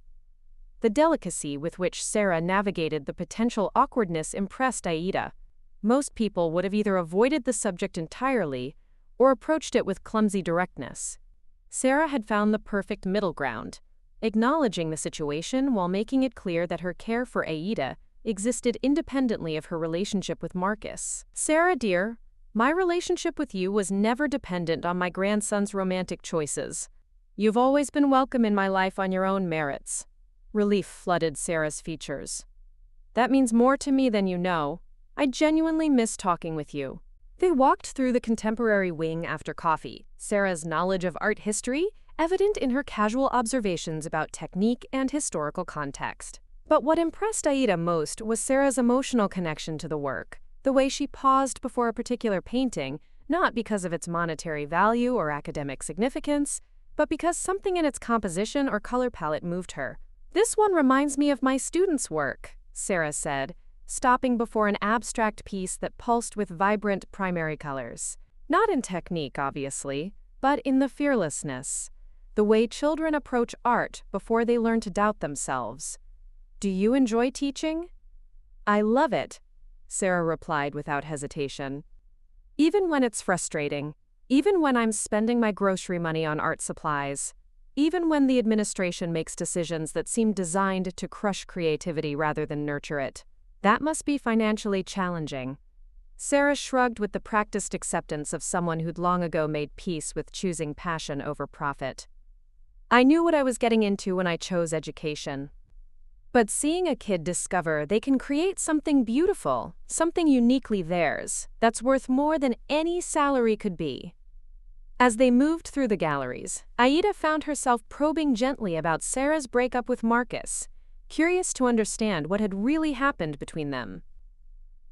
The delicacy with which Sarah navigated the potential awkwardness impressed Aida. Most people would have either avoided the subject entirely or approached it with clumsy directness. Sarah had found the perfect middle ground, acknowledging the situation while making it clear that her care for Aida existed independently of her relationship with Marcus. "Sarah, dear, my relationship with you was never dependent on my grandson's romantic choices. You've always been welcome in my life on your own merits." Relief flooded Sarah's features. "That means more to me than you know. I genuinely miss talking with you." They walked through the contemporary wing after coffee, Sarah's knowledge of art history evident in her casual observations about technique and historical context. But what impressed Aida most was Sarah's emotional connection to the work, the way she paused before a particular painting, not because of its monetary value or academic significance, but because something in its composition or color palette moved her. "This one reminds me of my students' work," Sarah said, stopping before an abstract piece that pulsed with vibrant primary colors. Not in technique, obviously, but in the fearlessness, the way children approach art before they learn to doubt themselves. "Do you enjoy teaching?" "I love it," Sarah replied without hesitation. "Even when it's frustrating, even when I'm spending my grocery money on art supplies, even when the administration makes decisions that seem designed to crush creativity rather than nurture it. That must be financially challenging." Sarah shrugged with the practiced acceptance of someone who'd long ago made peace with choosing passion over profit. "I knew what I was getting into when I chose education. But seeing a kid discover they can create something beautiful, something uniquely theirs, that's worth more than any salary could be." As they moved through the galleries, Aida found herself probing gently about Sarah's breakup with Marcus, curious to understand what had really happened between them.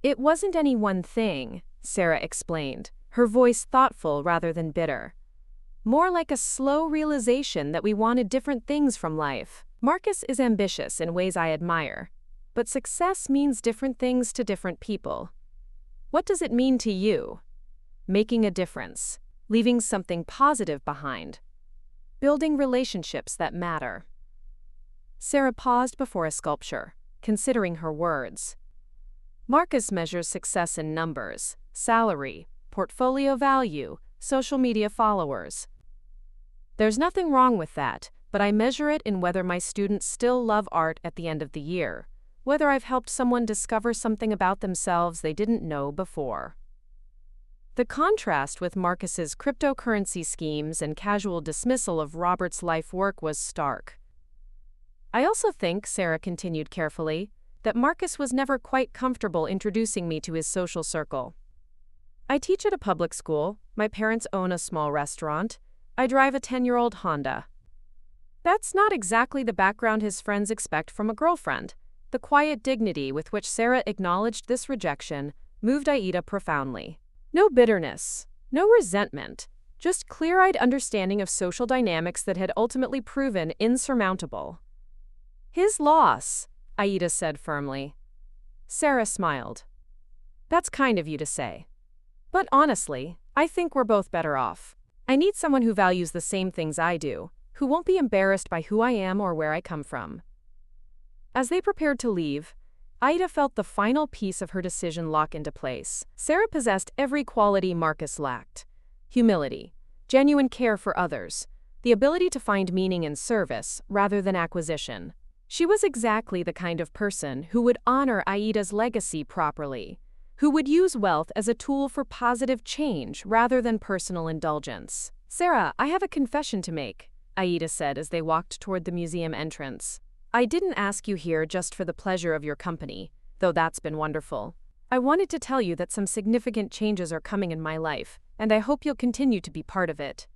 "It wasn't any one thing," Sarah explained, her voice thoughtful rather than bitter. "More like a slow realization that we wanted different things from life. Marcus is ambitious in ways I admire, but success means different things to different people. What does it mean to you? Making a difference, leaving something positive behind, building relationships that matter." Sarah paused before a sculpture, considering her words. "Marcus measures success in numbers, salary, portfolio value, social media followers. There's nothing wrong with that, but I measure it in whether my students still love art at the end of the year, whether I've helped someone discover something about themselves they didn't know before." The contrast with Marcus's cryptocurrency schemes and casual dismissal of Robert's life work was stark. "I also think," Sarah continued carefully, "that Marcus was never quite comfortable introducing me to his social circle. I teach at a public school, my parents own a small restaurant, I drive a 10-year-old Honda. That's not exactly the background his friends expect from a girlfriend." The quiet dignity with which Sarah acknowledged this rejection moved Aida profoundly. No bitterness, no resentment, just clear-eyed understanding of social dynamics that had ultimately proven insurmountable. "His loss," Aida said firmly. Sarah smiled. "That's kind of you to say. But honestly, I think we're both better off. I need someone who values the same things I do, who won't be embarrassed by who I am or where I come from." As they prepared to leave, Aida felt the final piece of her decision lock into place. Sarah possessed every quality Marcus lacked: humility, genuine care for others, the ability to find meaning in service rather than acquisition. She was exactly the kind of person who would honor Aida's legacy properly, who would use wealth as a tool for positive change rather than personal indulgence. "Sarah, I have a confession to make," Aida said as they walked toward the museum entrance. "I didn't ask you here just for the pleasure of your company, though that's been wonderful. I wanted to tell you that some significant changes are coming in my life, and I hope you'll continue to be part of it."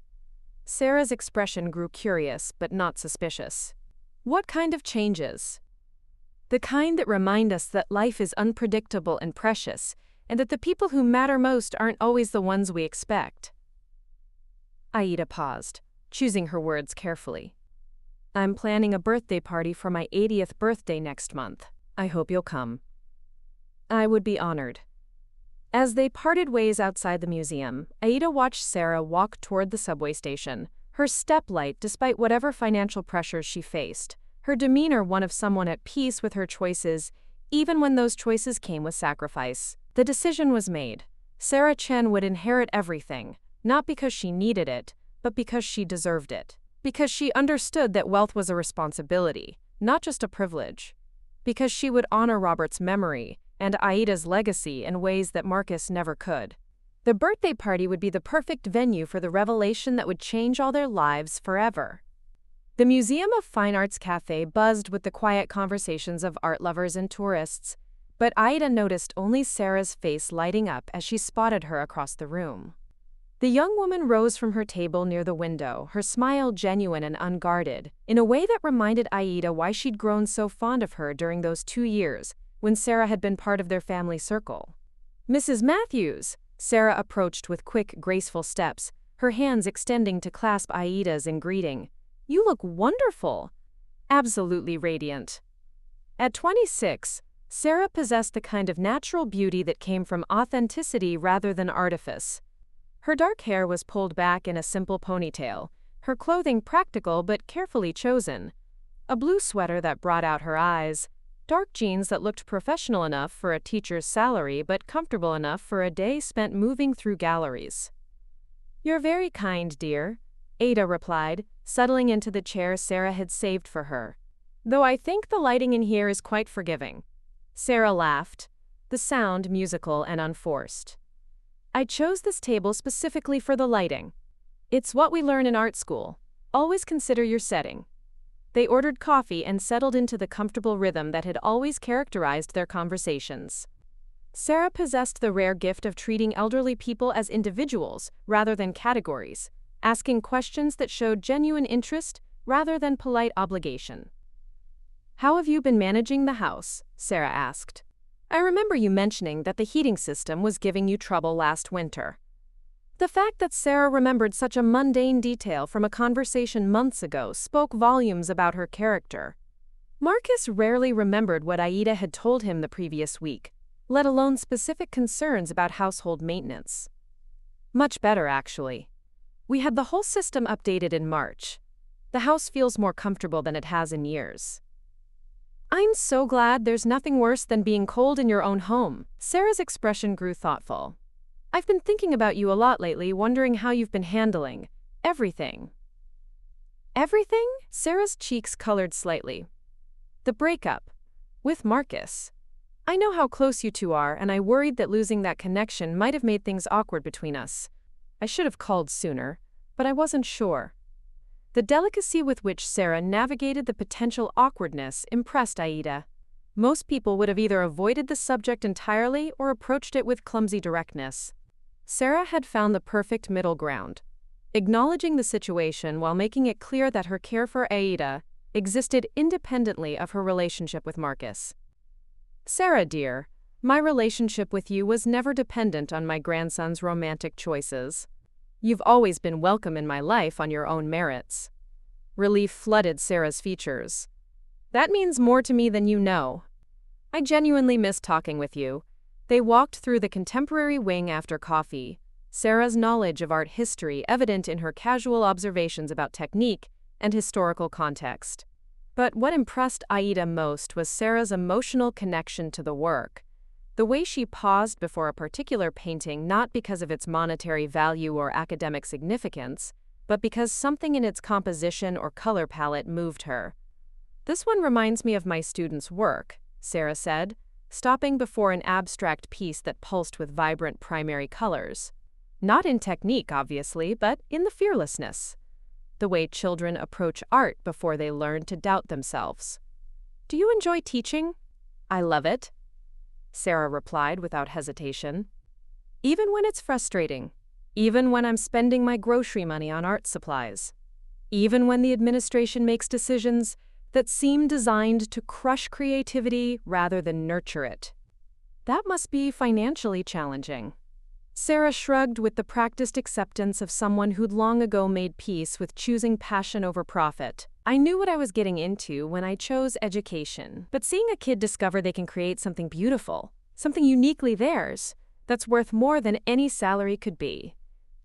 Sarah's expression grew curious but not suspicious. "What kind of changes?" "The kind that remind us that life is unpredictable and precious, and that the people who matter most aren't always the ones we expect." Aida paused, choosing her words carefully. "I'm planning a birthday party for my 80th birthday next month. I hope you'll come." "I would be honored." As they parted ways outside the museum, Aida watched Sarah walk toward the subway station, her step light despite whatever financial pressures she faced, her demeanor one of someone at peace with her choices, even when those choices came with sacrifice. The decision was made. Sarah Chen would inherit everything, not because she needed it, but because she deserved it. Because she understood that wealth was a responsibility, not just a privilege. Because she would honor Robert's memory and Aida's legacy in ways that Marcus never could. The birthday party would be the perfect venue for the revelation that would change all their lives forever. The Museum of Fine Arts Cafe buzzed with the quiet conversations of art lovers and tourists, but Aida noticed only Sarah's face lighting up as she spotted her across the room. The young woman rose from her table near the window, her smile genuine and unguarded, in a way that reminded Aida why she'd grown so fond of her during those 2 years, when Sarah had been part of their family circle. "Mrs. Matthews!" Sarah approached with quick, graceful steps, her hands extending to clasp Aida's in greeting. "You look wonderful!" Absolutely radiant. At 26, Sarah possessed the kind of natural beauty that came from authenticity rather than artifice. Her dark hair was pulled back in a simple ponytail, her clothing practical but carefully chosen. A blue sweater that brought out her eyes, dark jeans that looked professional enough for a teacher's salary but comfortable enough for a day spent moving through galleries. "You're very kind, dear," Aida replied, settling into the chair Sarah had saved for her. "Though I think the lighting in here is quite forgiving." Sarah laughed, the sound musical and unforced. "I chose this table specifically for the lighting. It's what we learn in art school. Always consider your setting." They ordered coffee and settled into the comfortable rhythm that had always characterized their conversations. Sarah possessed the rare gift of treating elderly people as individuals rather than categories, asking questions that showed genuine interest rather than polite obligation. "How have you been managing the house?" Sarah asked. "I remember you mentioning that the heating system was giving you trouble last winter." The fact that Sarah remembered such a mundane detail from a conversation months ago spoke volumes about her character. Marcus rarely remembered what Aida had told him the previous week, let alone specific concerns about household maintenance. "Much better, actually. We had the whole system updated in March. The house feels more comfortable than it has in years." "I'm so glad. There's nothing worse than being cold in your own home." Sarah's expression grew thoughtful. "I've been thinking about you a lot lately, wondering how you've been handling everything." "Everything?" Sarah's cheeks colored slightly. "The breakup. With Marcus. I know how close you two are, and I worried that losing that connection might have made things awkward between us. I should have called sooner, but I wasn't sure." The delicacy with which Sarah navigated the potential awkwardness impressed Aida. Most people would have either avoided the subject entirely or approached it with clumsy directness. Sarah had found the perfect middle ground, acknowledging the situation while making it clear that her care for Aida existed independently of her relationship with Marcus. "Sarah, dear, my relationship with you was never dependent on my grandson's romantic choices. You've always been welcome in my life on your own merits." Relief flooded Sarah's features. "That means more to me than you know. I genuinely miss talking with you." They walked through the contemporary wing after coffee, Sarah's knowledge of art history evident in her casual observations about technique and historical context. But what impressed Aida most was Sarah's emotional connection to the work. The way she paused before a particular painting not because of its monetary value or academic significance, but because something in its composition or color palette moved her. "This one reminds me of my student's work," Sarah said, stopping before an abstract piece that pulsed with vibrant primary colors. Not in technique, obviously, but in the fearlessness. The way children approach art before they learn to doubt themselves. "Do you enjoy teaching?" "I love it," Sarah replied without hesitation. "Even when it's frustrating. Even when I'm spending my grocery money on art supplies. Even when the administration makes decisions that seem designed to crush creativity rather than nurture it." "That must be financially challenging." Sarah shrugged with the practiced acceptance of someone who'd long ago made peace with choosing passion over profit. "I knew what I was getting into when I chose education, but seeing a kid discover they can create something beautiful, something uniquely theirs, that's worth more than any salary could be."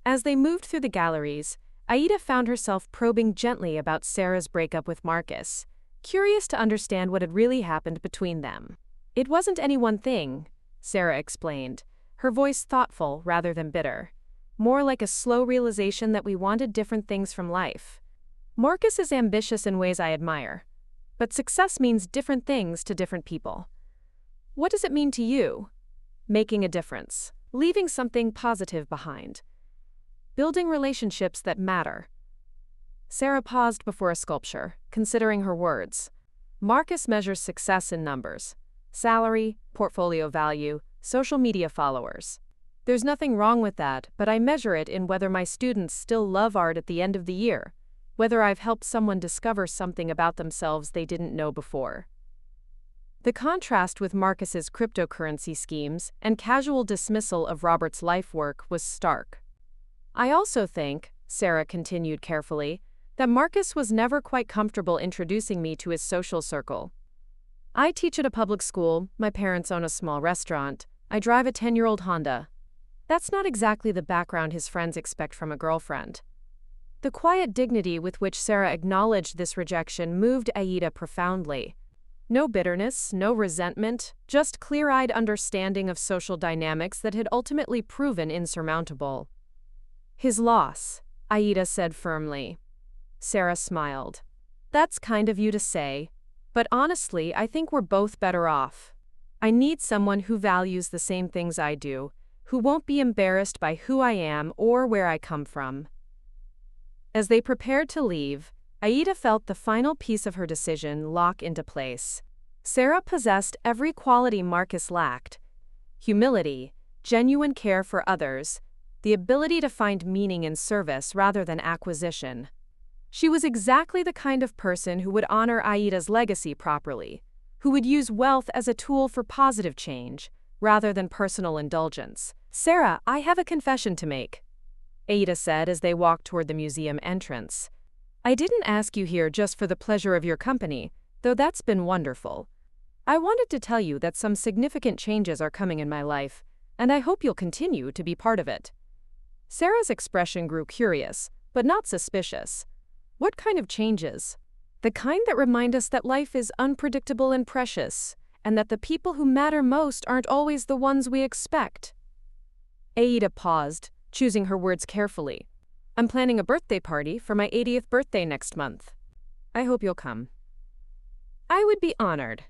As they moved through the galleries, Aida found herself probing gently about Sarah's breakup with Marcus, curious to understand what had really happened between them. "It wasn't any one thing," Sarah explained, her voice thoughtful rather than bitter. "More like a slow realization that we wanted different things from life. Marcus is ambitious in ways I admire, but success means different things to different people. What does it mean to you? Making a difference, leaving something positive behind, building relationships that matter." Sarah paused before a sculpture, considering her words. Marcus measures success in numbers: salary, portfolio value, social media followers. There's nothing wrong with that, but I measure it in whether my students still love art at the end of the year, whether I've helped someone discover something about themselves they didn't know before. The contrast with Marcus's cryptocurrency schemes and casual dismissal of Robert's life work was stark. I also think, Sarah continued carefully, that Marcus was never quite comfortable introducing me to his social circle. I teach at a public school, my parents own a small restaurant, I drive a 10-year-old Honda. That's not exactly the background his friends expect from a girlfriend. The quiet dignity with which Sarah acknowledged this rejection moved Aida profoundly. No bitterness, no resentment, just clear-eyed understanding of social dynamics that had ultimately proven insurmountable. His loss, Aida said firmly. Sarah smiled. That's kind of you to say, but honestly, I think we're both better off. I need someone who values the same things I do, who won't be embarrassed by who I am or where I come from. As they prepared to leave, Aida felt the final piece of her decision lock into place. Sarah possessed every quality Marcus lacked: humility, genuine care for others, the ability to find meaning in service rather than acquisition. She was exactly the kind of person who would honor Aida's legacy properly, who would use wealth as a tool for positive change, rather than personal indulgence. Sarah, I have a confession to make, Aida said as they walked toward the museum entrance. I didn't ask you here just for the pleasure of your company, though that's been wonderful. I wanted to tell you that some significant changes are coming in my life, and I hope you'll continue to be part of it. Sarah's expression grew curious, but not suspicious. What kind of changes? The kind that remind us that life is unpredictable and precious, and that the people who matter most aren't always the ones we expect. Aida paused, choosing her words carefully. I'm planning a birthday party for my 80th birthday next month. I hope you'll come. I would be honored.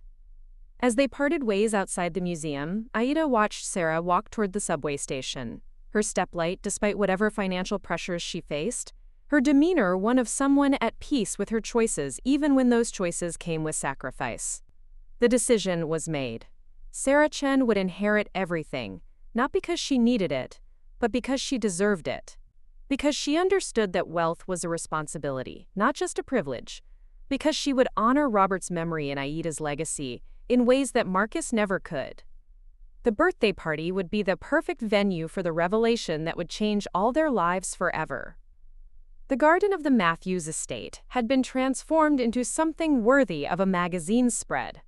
As they parted ways outside the museum, Aida watched Sarah walk toward the subway station. Her step light, despite whatever financial pressures she faced, her demeanor one of someone at peace with her choices even when those choices came with sacrifice. The decision was made. Sarah Chen would inherit everything, not because she needed it, but because she deserved it. Because she understood that wealth was a responsibility, not just a privilege. Because she would honor Robert's memory and Aida's legacy in ways that Marcus never could. The birthday party would be the perfect venue for the revelation that would change all their lives forever. The garden of the Matthews estate had been transformed into something worthy of a magazine spread.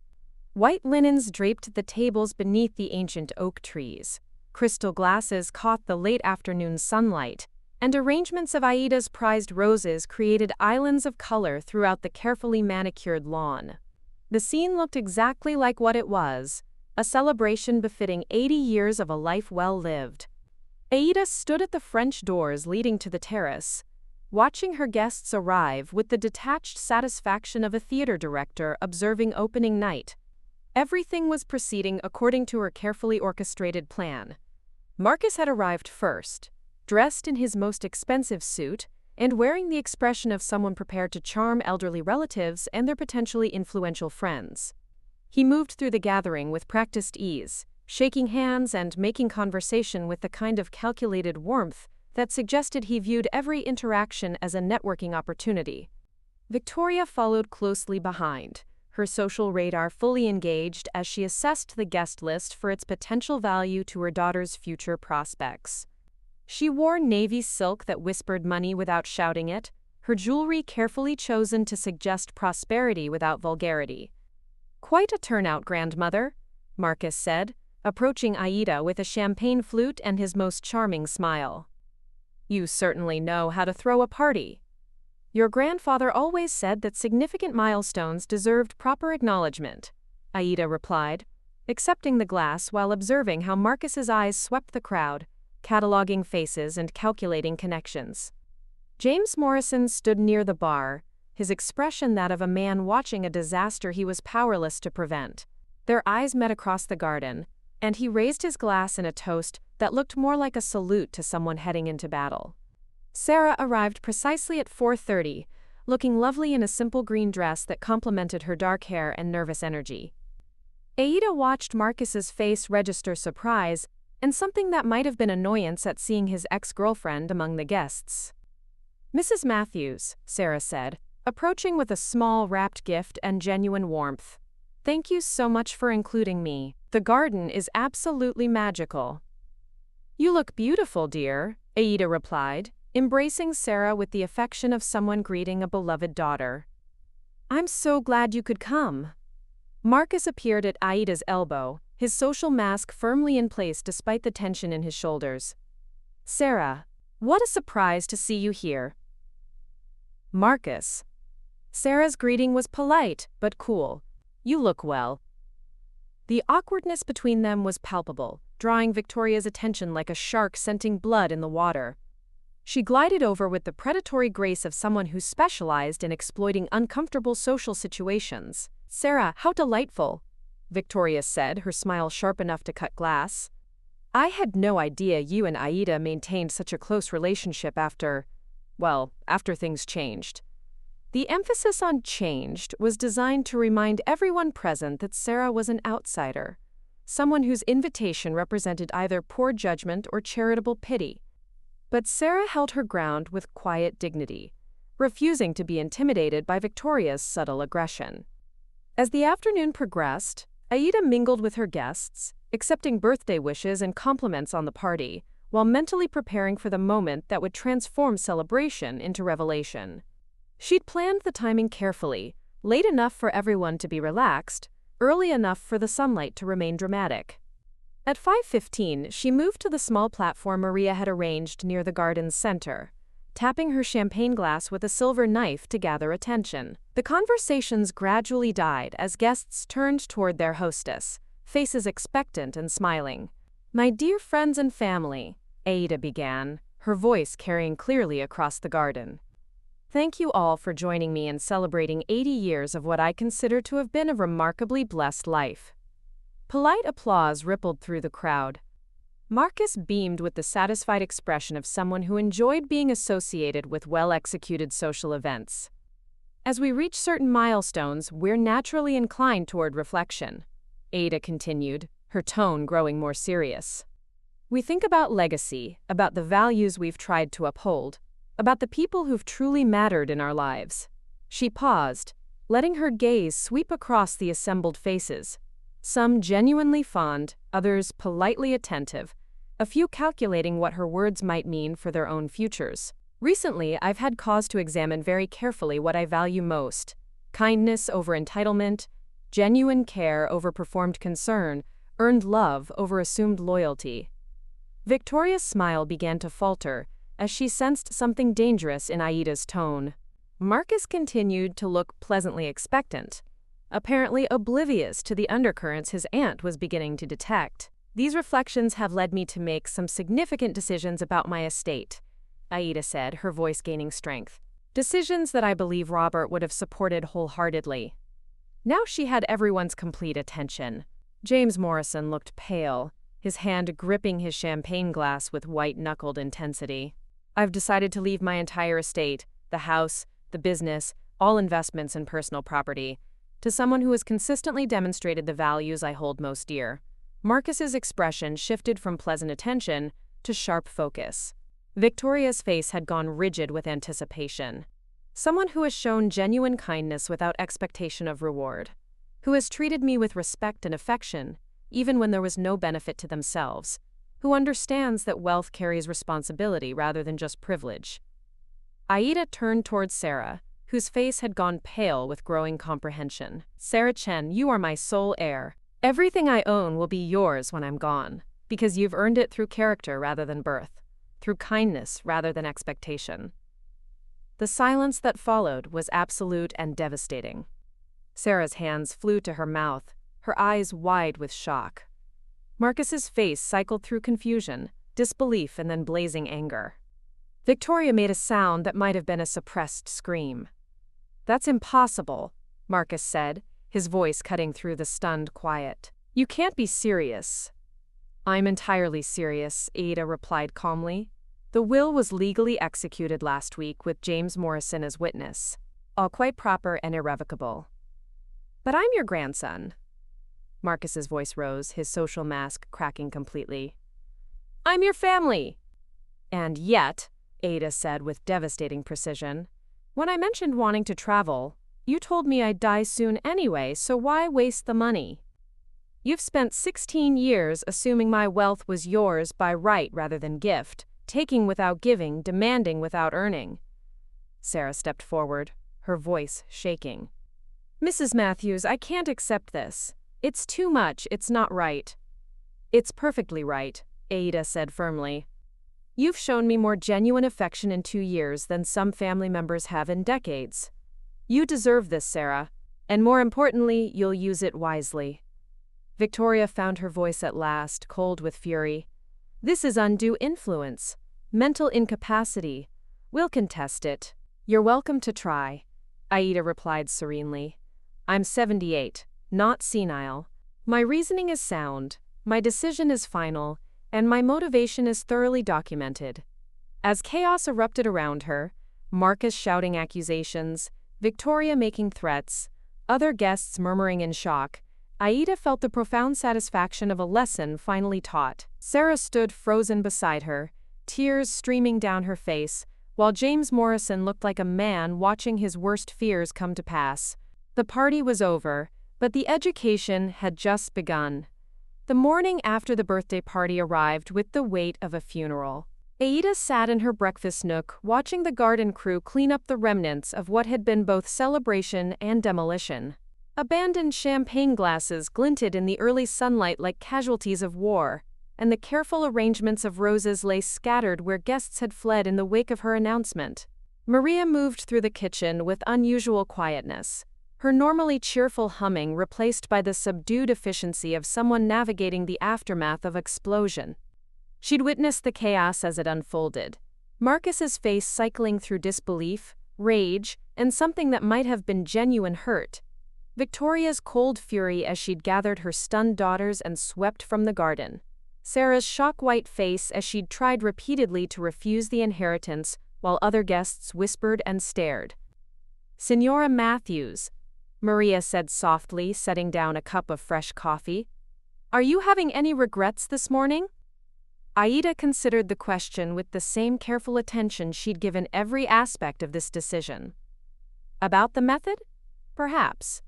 White linens draped the tables beneath the ancient oak trees. Crystal glasses caught the late afternoon sunlight, and arrangements of Aida's prized roses created islands of color throughout the carefully manicured lawn. The scene looked exactly like what it was, a celebration befitting 80 years of a life well lived. Aida stood at the French doors leading to the terrace, watching her guests arrive with the detached satisfaction of a theater director observing opening night. Everything was proceeding according to her carefully orchestrated plan. Marcus had arrived first, dressed in his most expensive suit, and wearing the expression of someone prepared to charm elderly relatives and their potentially influential friends. He moved through the gathering with practiced ease, shaking hands and making conversation with the kind of calculated warmth that suggested he viewed every interaction as a networking opportunity. Victoria followed closely behind, her social radar fully engaged as she assessed the guest list for its potential value to her daughter's future prospects. She wore navy silk that whispered money without shouting it, her jewelry carefully chosen to suggest prosperity without vulgarity. Quite a turnout, grandmother, Marcus said, approaching Aida with a champagne flute and his most charming smile. You certainly know how to throw a party. Your grandfather always said that significant milestones deserved proper acknowledgement, Aida replied, accepting the glass while observing how Marcus's eyes swept the crowd, cataloging faces and calculating connections. James Morrison stood near the bar, his expression that of a man watching a disaster he was powerless to prevent. Their eyes met across the garden, and he raised his glass in a toast that looked more like a salute to someone heading into battle. Sarah arrived precisely at 4:30, looking lovely in a simple green dress that complemented her dark hair and nervous energy. Aida watched Marcus's face register surprise and something that might have been annoyance at seeing his ex-girlfriend among the guests. "Mrs. Matthews," Sarah said, approaching with a small wrapped gift and genuine warmth. "Thank you so much for including me. The garden is absolutely magical." "You look beautiful, dear," Aida replied, embracing Sarah with the affection of someone greeting a beloved daughter. "I'm so glad you could come." Marcus appeared at Aida's elbow, his social mask firmly in place despite the tension in his shoulders. "Sarah, what a surprise to see you here." "Marcus." Sarah's greeting was polite, but cool. "You look well." The awkwardness between them was palpable, drawing Victoria's attention like a shark scenting blood in the water. She glided over with the predatory grace of someone who specialized in exploiting uncomfortable social situations. "Sarah, how delightful," Victoria said, her smile sharp enough to cut glass. "I had no idea you and Aida maintained such a close relationship after things changed." The emphasis on changed was designed to remind everyone present that Sarah was an outsider, someone whose invitation represented either poor judgment or charitable pity. But Sarah held her ground with quiet dignity, refusing to be intimidated by Victoria's subtle aggression. As the afternoon progressed, Aida mingled with her guests, accepting birthday wishes and compliments on the party, while mentally preparing for the moment that would transform celebration into revelation. She'd planned the timing carefully, late enough for everyone to be relaxed, early enough for the sunlight to remain dramatic. At 5:15, she moved to the small platform Maria had arranged near the garden's center, tapping her champagne glass with a silver knife to gather attention. The conversations gradually died as guests turned toward their hostess, faces expectant and smiling. "My dear friends and family," Aida began, her voice carrying clearly across the garden. "Thank you all for joining me in celebrating 80 years of what I consider to have been a remarkably blessed life." Polite applause rippled through the crowd. Marcus beamed with the satisfied expression of someone who enjoyed being associated with well-executed social events. "As we reach certain milestones, we're naturally inclined toward reflection," Aida continued, her tone growing more serious. "We think about legacy, about the values we've tried to uphold, about the people who've truly mattered in our lives." She paused, letting her gaze sweep across the assembled faces, some genuinely fond, others politely attentive, a few calculating what her words might mean for their own futures. "Recently, I've had cause to examine very carefully what I value most: kindness over entitlement, genuine care over performed concern, earned love over assumed loyalty." Victoria's smile began to falter, as she sensed something dangerous in Aida's tone. Marcus continued to look pleasantly expectant, apparently oblivious to the undercurrents his aunt was beginning to detect. "These reflections have led me to make some significant decisions about my estate," Aida said, her voice gaining strength. "Decisions that I believe Robert would have supported wholeheartedly." Now she had everyone's complete attention. James Morrison looked pale, his hand gripping his champagne glass with white-knuckled intensity. "I've decided to leave my entire estate, the house, the business, all investments and personal property, to someone who has consistently demonstrated the values I hold most dear." Marcus's expression shifted from pleasant attention to sharp focus. Victoria's face had gone rigid with anticipation. "Someone who has shown genuine kindness without expectation of reward, who has treated me with respect and affection, even when there was no benefit to themselves, who understands that wealth carries responsibility rather than just privilege." Aida turned towards Sarah, whose face had gone pale with growing comprehension. "Sarah Chen, you are my sole heir. Everything I own will be yours when I'm gone, because you've earned it through character rather than birth, through kindness rather than expectation." The silence that followed was absolute and devastating. Sarah's hands flew to her mouth, her eyes wide with shock. Marcus's face cycled through confusion, disbelief, and then blazing anger. Victoria made a sound that might have been a suppressed scream. "That's impossible," Marcus said, his voice cutting through the stunned quiet. "You can't be serious." "I'm entirely serious," Aida replied calmly. "The will was legally executed last week with James Morrison as witness, all quite proper and irrevocable." "But I'm your grandson." Marcus's voice rose, his social mask cracking completely. I'm your family. And yet, Aida said with devastating precision, when I mentioned wanting to travel, you told me I'd die soon anyway, so why waste the money? You've spent 16 years assuming my wealth was yours by right rather than gift, taking without giving, demanding without earning. Sarah stepped forward, her voice shaking. Mrs. Matthews, I can't accept this. It's too much, it's not right. It's perfectly right, Aida said firmly. You've shown me more genuine affection in 2 years than some family members have in decades. You deserve this, Sarah, and more importantly, you'll use it wisely. Victoria found her voice at last, cold with fury. This is undue influence, mental incapacity. We'll contest it. You're welcome to try, Aida replied serenely. I'm 78, not senile. My reasoning is sound, my decision is final, and my motivation is thoroughly documented. As chaos erupted around her, Marcus shouting accusations, Victoria making threats, other guests murmuring in shock, Aida felt the profound satisfaction of a lesson finally taught. Sarah stood frozen beside her, tears streaming down her face, while James Morrison looked like a man watching his worst fears come to pass. The party was over, but the education had just begun. The morning after the birthday party arrived with the weight of a funeral. Aida sat in her breakfast nook, watching the garden crew clean up the remnants of what had been both celebration and demolition. Abandoned champagne glasses glinted in the early sunlight like casualties of war, and the careful arrangements of roses lay scattered where guests had fled in the wake of her announcement. Maria moved through the kitchen with unusual quietness, her normally cheerful humming replaced by the subdued efficiency of someone navigating the aftermath of explosion. She'd witnessed the chaos as it unfolded, Marcus's face cycling through disbelief, rage, and something that might have been genuine hurt. Victoria's cold fury as she'd gathered her stunned daughters and swept from the garden. Sarah's shock-white face as she'd tried repeatedly to refuse the inheritance while other guests whispered and stared. Senora Matthews, Maria said softly, setting down a cup of fresh coffee. Are you having any regrets this morning? Aida considered the question with the same careful attention she'd given every aspect of this decision. About the method? Perhaps.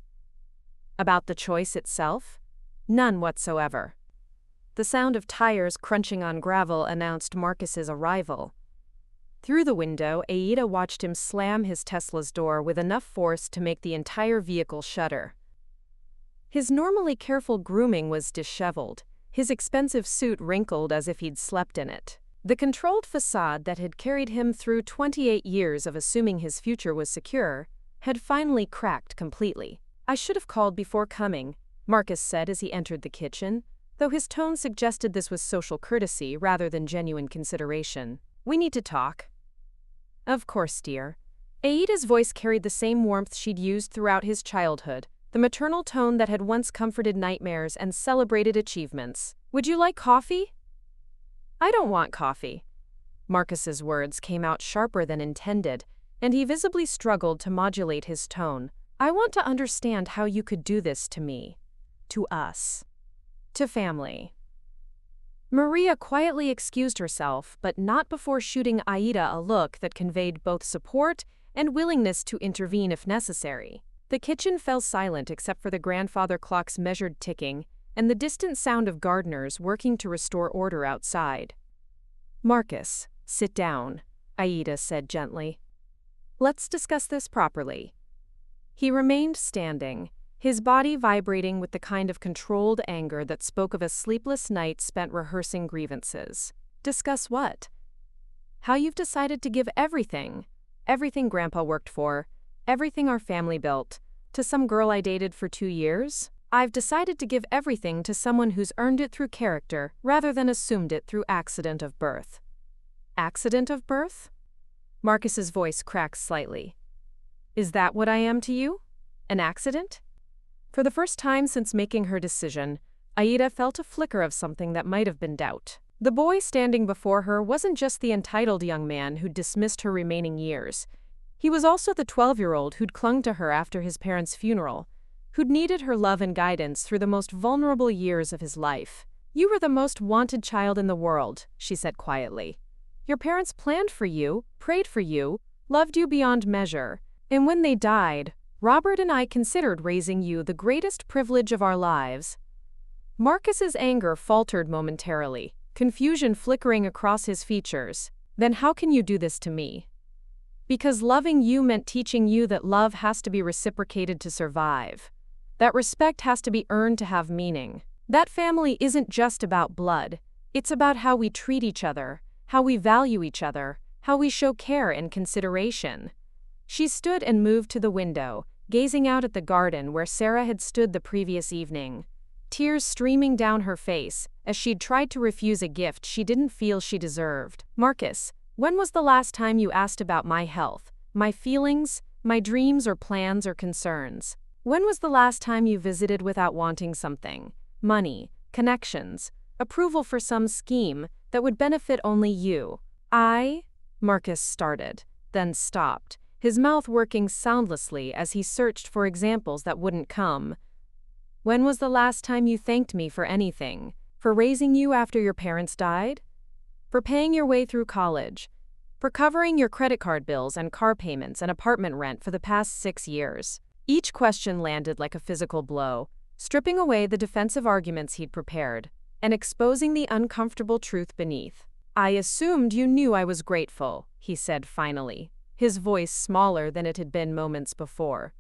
About the choice itself? None whatsoever. The sound of tires crunching on gravel announced Marcus's arrival. Through the window, Aida watched him slam his Tesla's door with enough force to make the entire vehicle shudder. His normally careful grooming was disheveled, his expensive suit wrinkled as if he'd slept in it. The controlled facade that had carried him through 28 years of assuming his future was secure had finally cracked completely. I should have called before coming, Marcus said as he entered the kitchen, though his tone suggested this was social courtesy rather than genuine consideration. We need to talk. Of course, dear. Aida's voice carried the same warmth she'd used throughout his childhood, the maternal tone that had once comforted nightmares and celebrated achievements. Would you like coffee? I don't want coffee. Marcus's words came out sharper than intended, and he visibly struggled to modulate his tone. I want to understand how you could do this to me. To us. To family. Maria quietly excused herself, but not before shooting Aida a look that conveyed both support and willingness to intervene if necessary. The kitchen fell silent except for the grandfather clock's measured ticking and the distant sound of gardeners working to restore order outside. Marcus, sit down, Aida said gently. Let's discuss this properly. He remained standing, his body vibrating with the kind of controlled anger that spoke of a sleepless night spent rehearsing grievances. Discuss what? How you've decided to give everything Grandpa worked for, everything our family built, to some girl I dated for 2 years? I've decided to give everything to someone who's earned it through character rather than assumed it through accident of birth. Accident of birth? Marcus's voice cracked slightly. Is that what I am to you? An accident? For the first time since making her decision, Aida felt a flicker of something that might have been doubt. The boy standing before her wasn't just the entitled young man who'd dismissed her remaining years. He was also the 12-year-old who'd clung to her after his parents' funeral, who'd needed her love and guidance through the most vulnerable years of his life. You were the most wanted child in the world, she said quietly. Your parents planned for you, prayed for you, loved you beyond measure. And when they died, Robert and I considered raising you the greatest privilege of our lives. Marcus's anger faltered momentarily, confusion flickering across his features. Then how can you do this to me? Because loving you meant teaching you that love has to be reciprocated to survive. That respect has to be earned to have meaning. That family isn't just about blood. It's about how we treat each other, how we value each other, how we show care and consideration. She stood and moved to the window, gazing out at the garden where Sarah had stood the previous evening. Tears streaming down her face, as she'd tried to refuse a gift she didn't feel she deserved. Marcus, when was the last time you asked about my health, my feelings, my dreams or plans or concerns? When was the last time you visited without wanting something? Money, connections, approval for some scheme that would benefit only you. Marcus started, then stopped, his mouth working soundlessly as he searched for examples that wouldn't come. When was the last time you thanked me for anything? For raising you after your parents died? For paying your way through college? For covering your credit card bills and car payments and apartment rent for the past 6 years? Each question landed like a physical blow, stripping away the defensive arguments he'd prepared, and exposing the uncomfortable truth beneath. I assumed you knew I was grateful, he said finally, his voice smaller than it had been moments before.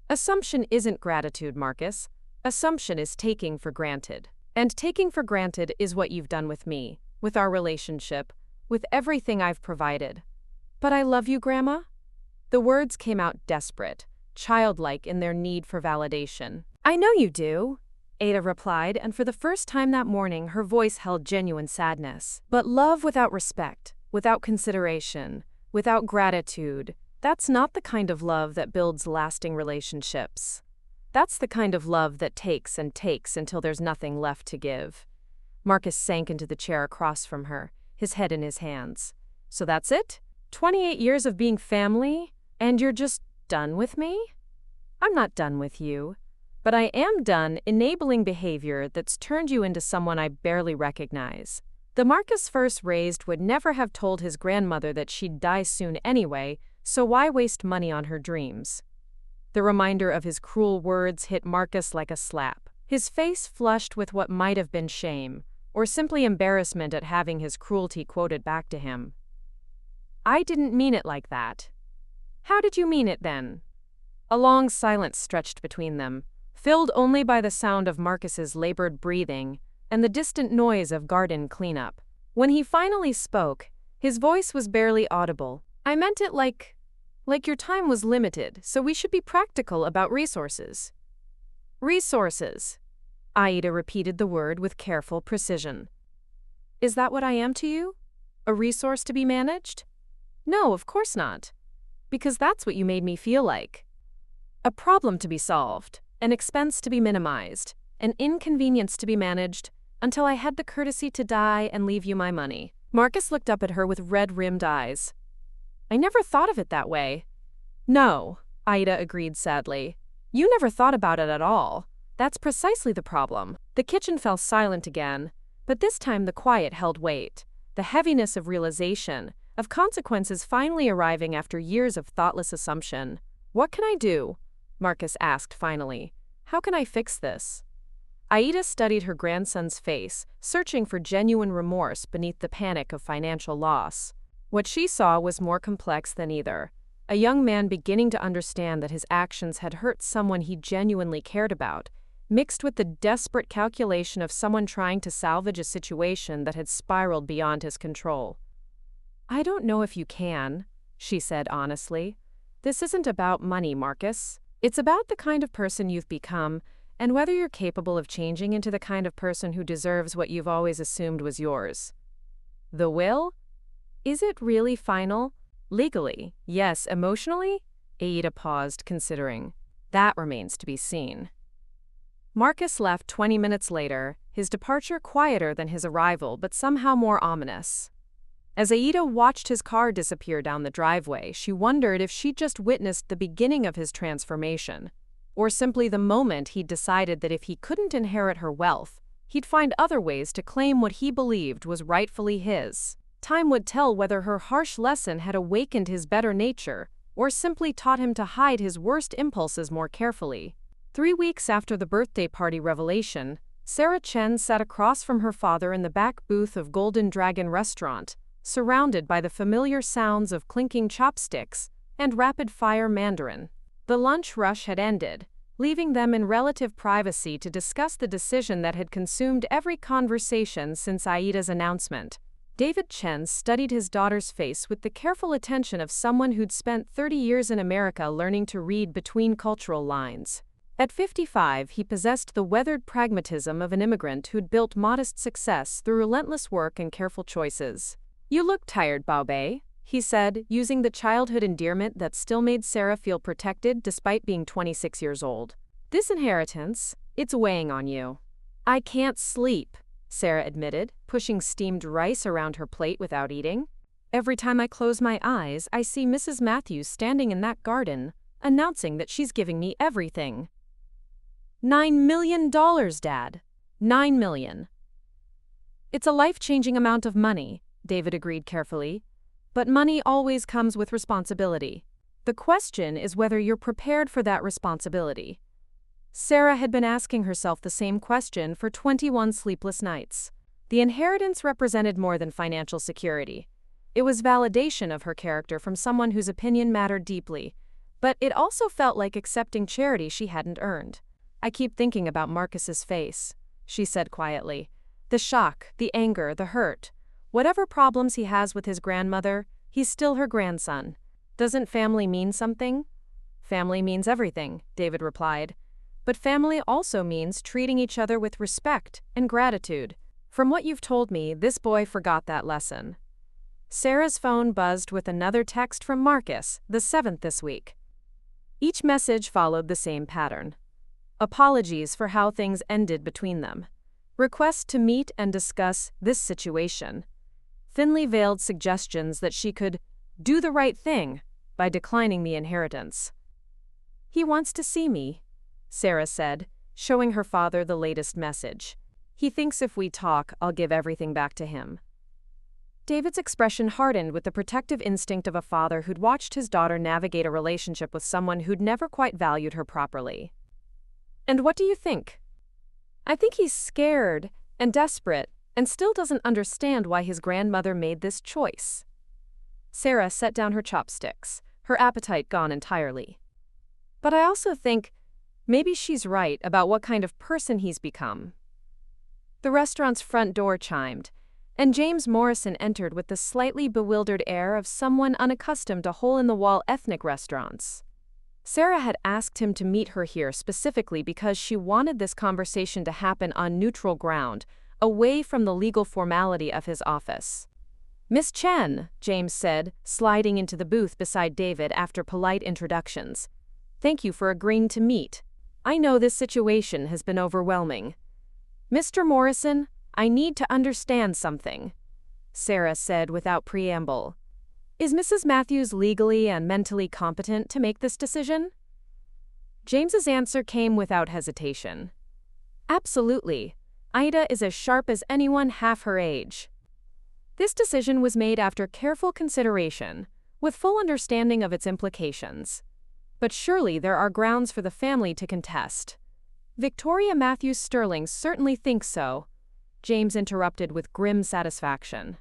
Assumption isn't gratitude, Marcus. Assumption is taking for granted. And taking for granted is what you've done with me, with our relationship, with everything I've provided. But I love you, Grandma? The words came out desperate, childlike in their need for validation. I know you do, Aida replied, and for the first time that morning her voice held genuine sadness. But love without respect, without consideration, without gratitude, that's not the kind of love that builds lasting relationships. That's the kind of love that takes and takes until there's nothing left to give. Marcus sank into the chair across from her, his head in his hands. So that's it? 28 years of being family, and you're just done with me? I'm not done with you, but I am done enabling behavior that's turned you into someone I barely recognize. The Marcus first raised would never have told his grandmother that she'd die soon anyway, so why waste money on her dreams? The reminder of his cruel words hit Marcus like a slap. His face flushed with what might have been shame, or simply embarrassment at having his cruelty quoted back to him. I didn't mean it like that. How did you mean it then? A long silence stretched between them, filled only by the sound of Marcus's labored breathing and the distant noise of garden cleanup. When he finally spoke, his voice was barely audible. I meant it like your time was limited, so we should be practical about resources. Resources. Aida repeated the word with careful precision. Is that what I am to you? A resource to be managed? No, of course not. Because that's what you made me feel like. A problem to be solved, an expense to be minimized, an inconvenience to be managed, until I had the courtesy to die and leave you my money. Marcus looked up at her with red-rimmed eyes. I never thought of it that way. No, Aida agreed sadly. You never thought about it at all. That's precisely the problem. The kitchen fell silent again, but this time the quiet held weight. The heaviness of realization, of consequences finally arriving after years of thoughtless assumption. What can I do? Marcus asked finally. How can I fix this? Aida studied her grandson's face, searching for genuine remorse beneath the panic of financial loss. What she saw was more complex than either. A young man beginning to understand that his actions had hurt someone he genuinely cared about, mixed with the desperate calculation of someone trying to salvage a situation that had spiraled beyond his control. I don't know if you can, she said honestly. This isn't about money, Marcus. It's about the kind of person you've become, and whether you're capable of changing into the kind of person who deserves what you've always assumed was yours. The will? Is it really final? Legally, yes. Emotionally? Aida paused, considering. That remains to be seen. Marcus left 20 minutes later, his departure quieter than his arrival but somehow more ominous. As Aida watched his car disappear down the driveway, she wondered if she'd just witnessed the beginning of his transformation, or simply the moment he'd decided that if he couldn't inherit her wealth, he'd find other ways to claim what he believed was rightfully his. Time would tell whether her harsh lesson had awakened his better nature or simply taught him to hide his worst impulses more carefully. 3 weeks after the birthday party revelation, Sarah Chen sat across from her father in the back booth of Golden Dragon Restaurant, surrounded by the familiar sounds of clinking chopsticks and rapid-fire Mandarin. The lunch rush had ended, leaving them in relative privacy to discuss the decision that had consumed every conversation since Aida's announcement. David Chen studied his daughter's face with the careful attention of someone who'd spent 30 years in America learning to read between cultural lines. At 55, he possessed the weathered pragmatism of an immigrant who'd built modest success through relentless work and careful choices. "You look tired, Baobei," he said, using the childhood endearment that still made Sarah feel protected despite being 26 years old. "This inheritance, it's weighing on you." "I can't sleep," Sarah admitted, pushing steamed rice around her plate without eating. "Every time I close my eyes, I see Mrs. Matthews standing in that garden, announcing that she's giving me everything." $9 million, Dad. $9 million. "It's a life-changing amount of money," David agreed carefully. "But money always comes with responsibility. The question is whether you're prepared for that responsibility." Sarah had been asking herself the same question for 21 sleepless nights. The inheritance represented more than financial security. It was validation of her character from someone whose opinion mattered deeply, but it also felt like accepting charity she hadn't earned. "I keep thinking about Marcus's face," she said quietly. "The shock, the anger, the hurt. Whatever problems he has with his grandmother, he's still her grandson. Doesn't family mean something?" "Family means everything," David replied. "But family also means treating each other with respect and gratitude. From what you've told me, this boy forgot that lesson." Sarah's phone buzzed with another text from Marcus, the 7th this week. Each message followed the same pattern. Apologies for how things ended between them. Request to meet and discuss this situation. Thinly veiled suggestions that she could do the right thing by declining the inheritance. "He wants to see me," Sarah said, showing her father the latest message. "He thinks if we talk, I'll give everything back to him." David's expression hardened with the protective instinct of a father who'd watched his daughter navigate a relationship with someone who'd never quite valued her properly. "And what do you think?" "I think he's scared and desperate and still doesn't understand why his grandmother made this choice." Sarah set down her chopsticks, her appetite gone entirely. "But I also think maybe she's right about what kind of person he's become." The restaurant's front door chimed, and James Morrison entered with the slightly bewildered air of someone unaccustomed to hole-in-the-wall ethnic restaurants. Sarah had asked him to meet her here specifically because she wanted this conversation to happen on neutral ground, away from the legal formality of his office. "Miss Chen," James said, sliding into the booth beside David after polite introductions. "Thank you for agreeing to meet. I know this situation has been overwhelming." "Mr. Morrison, I need to understand something," Sarah said without preamble. "Is Mrs. Matthews legally and mentally competent to make this decision?" James's answer came without hesitation. "Absolutely. Ida is as sharp as anyone half her age." This decision was made after careful consideration, with full understanding of its implications. But surely there are grounds for the family to contest. "Victoria Matthews Sterling certainly thinks so," James interrupted with grim satisfaction.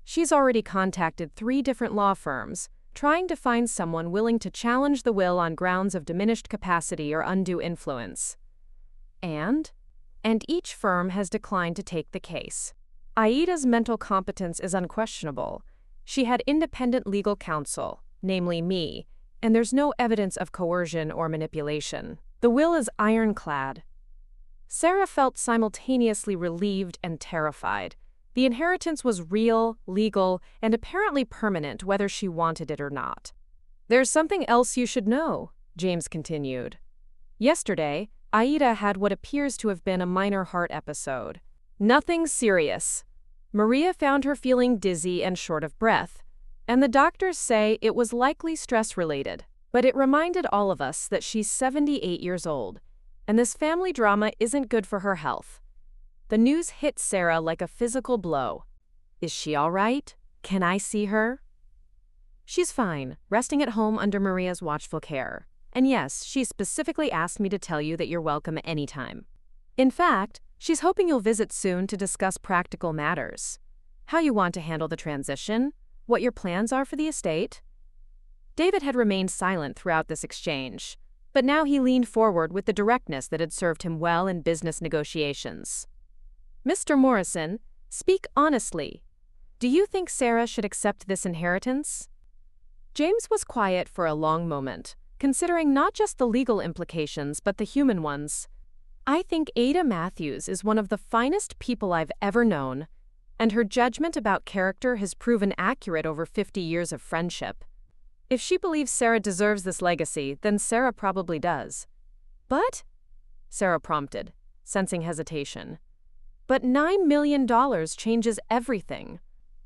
"She's already contacted 3 different law firms, trying to find someone willing to challenge the will on grounds of diminished capacity or undue influence. And each firm has declined to take the case. Aida's mental competence is unquestionable. She had independent legal counsel, namely me, and there's no evidence of coercion or manipulation. The will is ironclad." Sarah felt simultaneously relieved and terrified. The inheritance was real, legal, and apparently permanent whether she wanted it or not. "There's something else you should know," James continued. "Yesterday, Aida had what appears to have been a minor heart episode. Nothing serious. Maria found her feeling dizzy and short of breath, and the doctors say it was likely stress-related. But it reminded all of us that she's 78 years old, and this family drama isn't good for her health. The news hit Sarah like a physical blow. Is she all right? Can I see her? She's fine, resting at home under Maria's watchful care. And yes, she specifically asked me to tell you that you're welcome anytime. In fact, she's hoping you'll visit soon to discuss practical matters. How you want to handle the transition, what your plans are for the estate. David had remained silent throughout this exchange, but now he leaned forward with the directness that had served him well in business negotiations. Mr. Morrison, speak honestly. Do you think Sarah should accept this inheritance? James was quiet for a long moment, considering not just the legal implications but the human ones. I think Aida Matthews is one of the finest people I've ever known, and her judgment about character has proven accurate over 50 years of friendship. If she believes Sarah deserves this legacy, then Sarah probably does. But? Sarah prompted, sensing hesitation. But $9 million changes everything.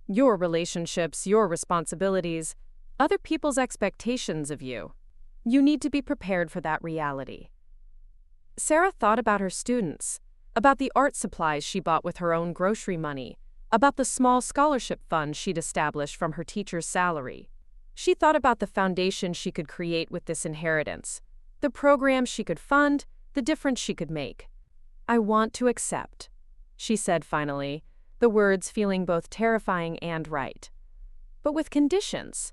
Your relationships, your responsibilities, other people's expectations of you. You need to be prepared for that reality. Sarah thought about her students, about the art supplies she bought with her own grocery money, about the small scholarship fund she'd established from her teacher's salary. She thought about the foundation she could create with this inheritance, the programs she could fund, the difference she could make. I want to accept, she said finally, the words feeling both terrifying and right. But with conditions.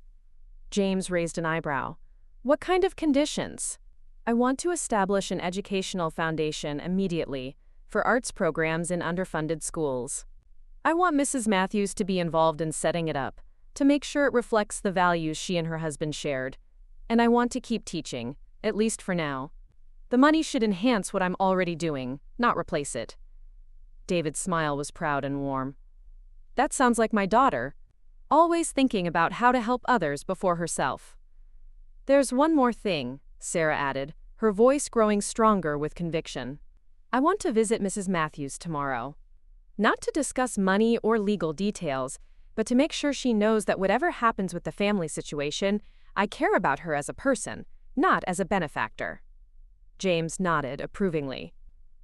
James raised an eyebrow. What kind of conditions? I want to establish an educational foundation immediately for arts programs in underfunded schools. I want Mrs. Matthews to be involved in setting it up, to make sure it reflects the values she and her husband shared. And I want to keep teaching, at least for now. The money should enhance what I'm already doing, not replace it. David's smile was proud and warm. That sounds like my daughter, always thinking about how to help others before herself. There's one more thing, Sarah added, her voice growing stronger with conviction. I want to visit Mrs. Matthews tomorrow. Not to discuss money or legal details, but to make sure she knows that whatever happens with the family situation, I care about her as a person, not as a benefactor. James nodded approvingly.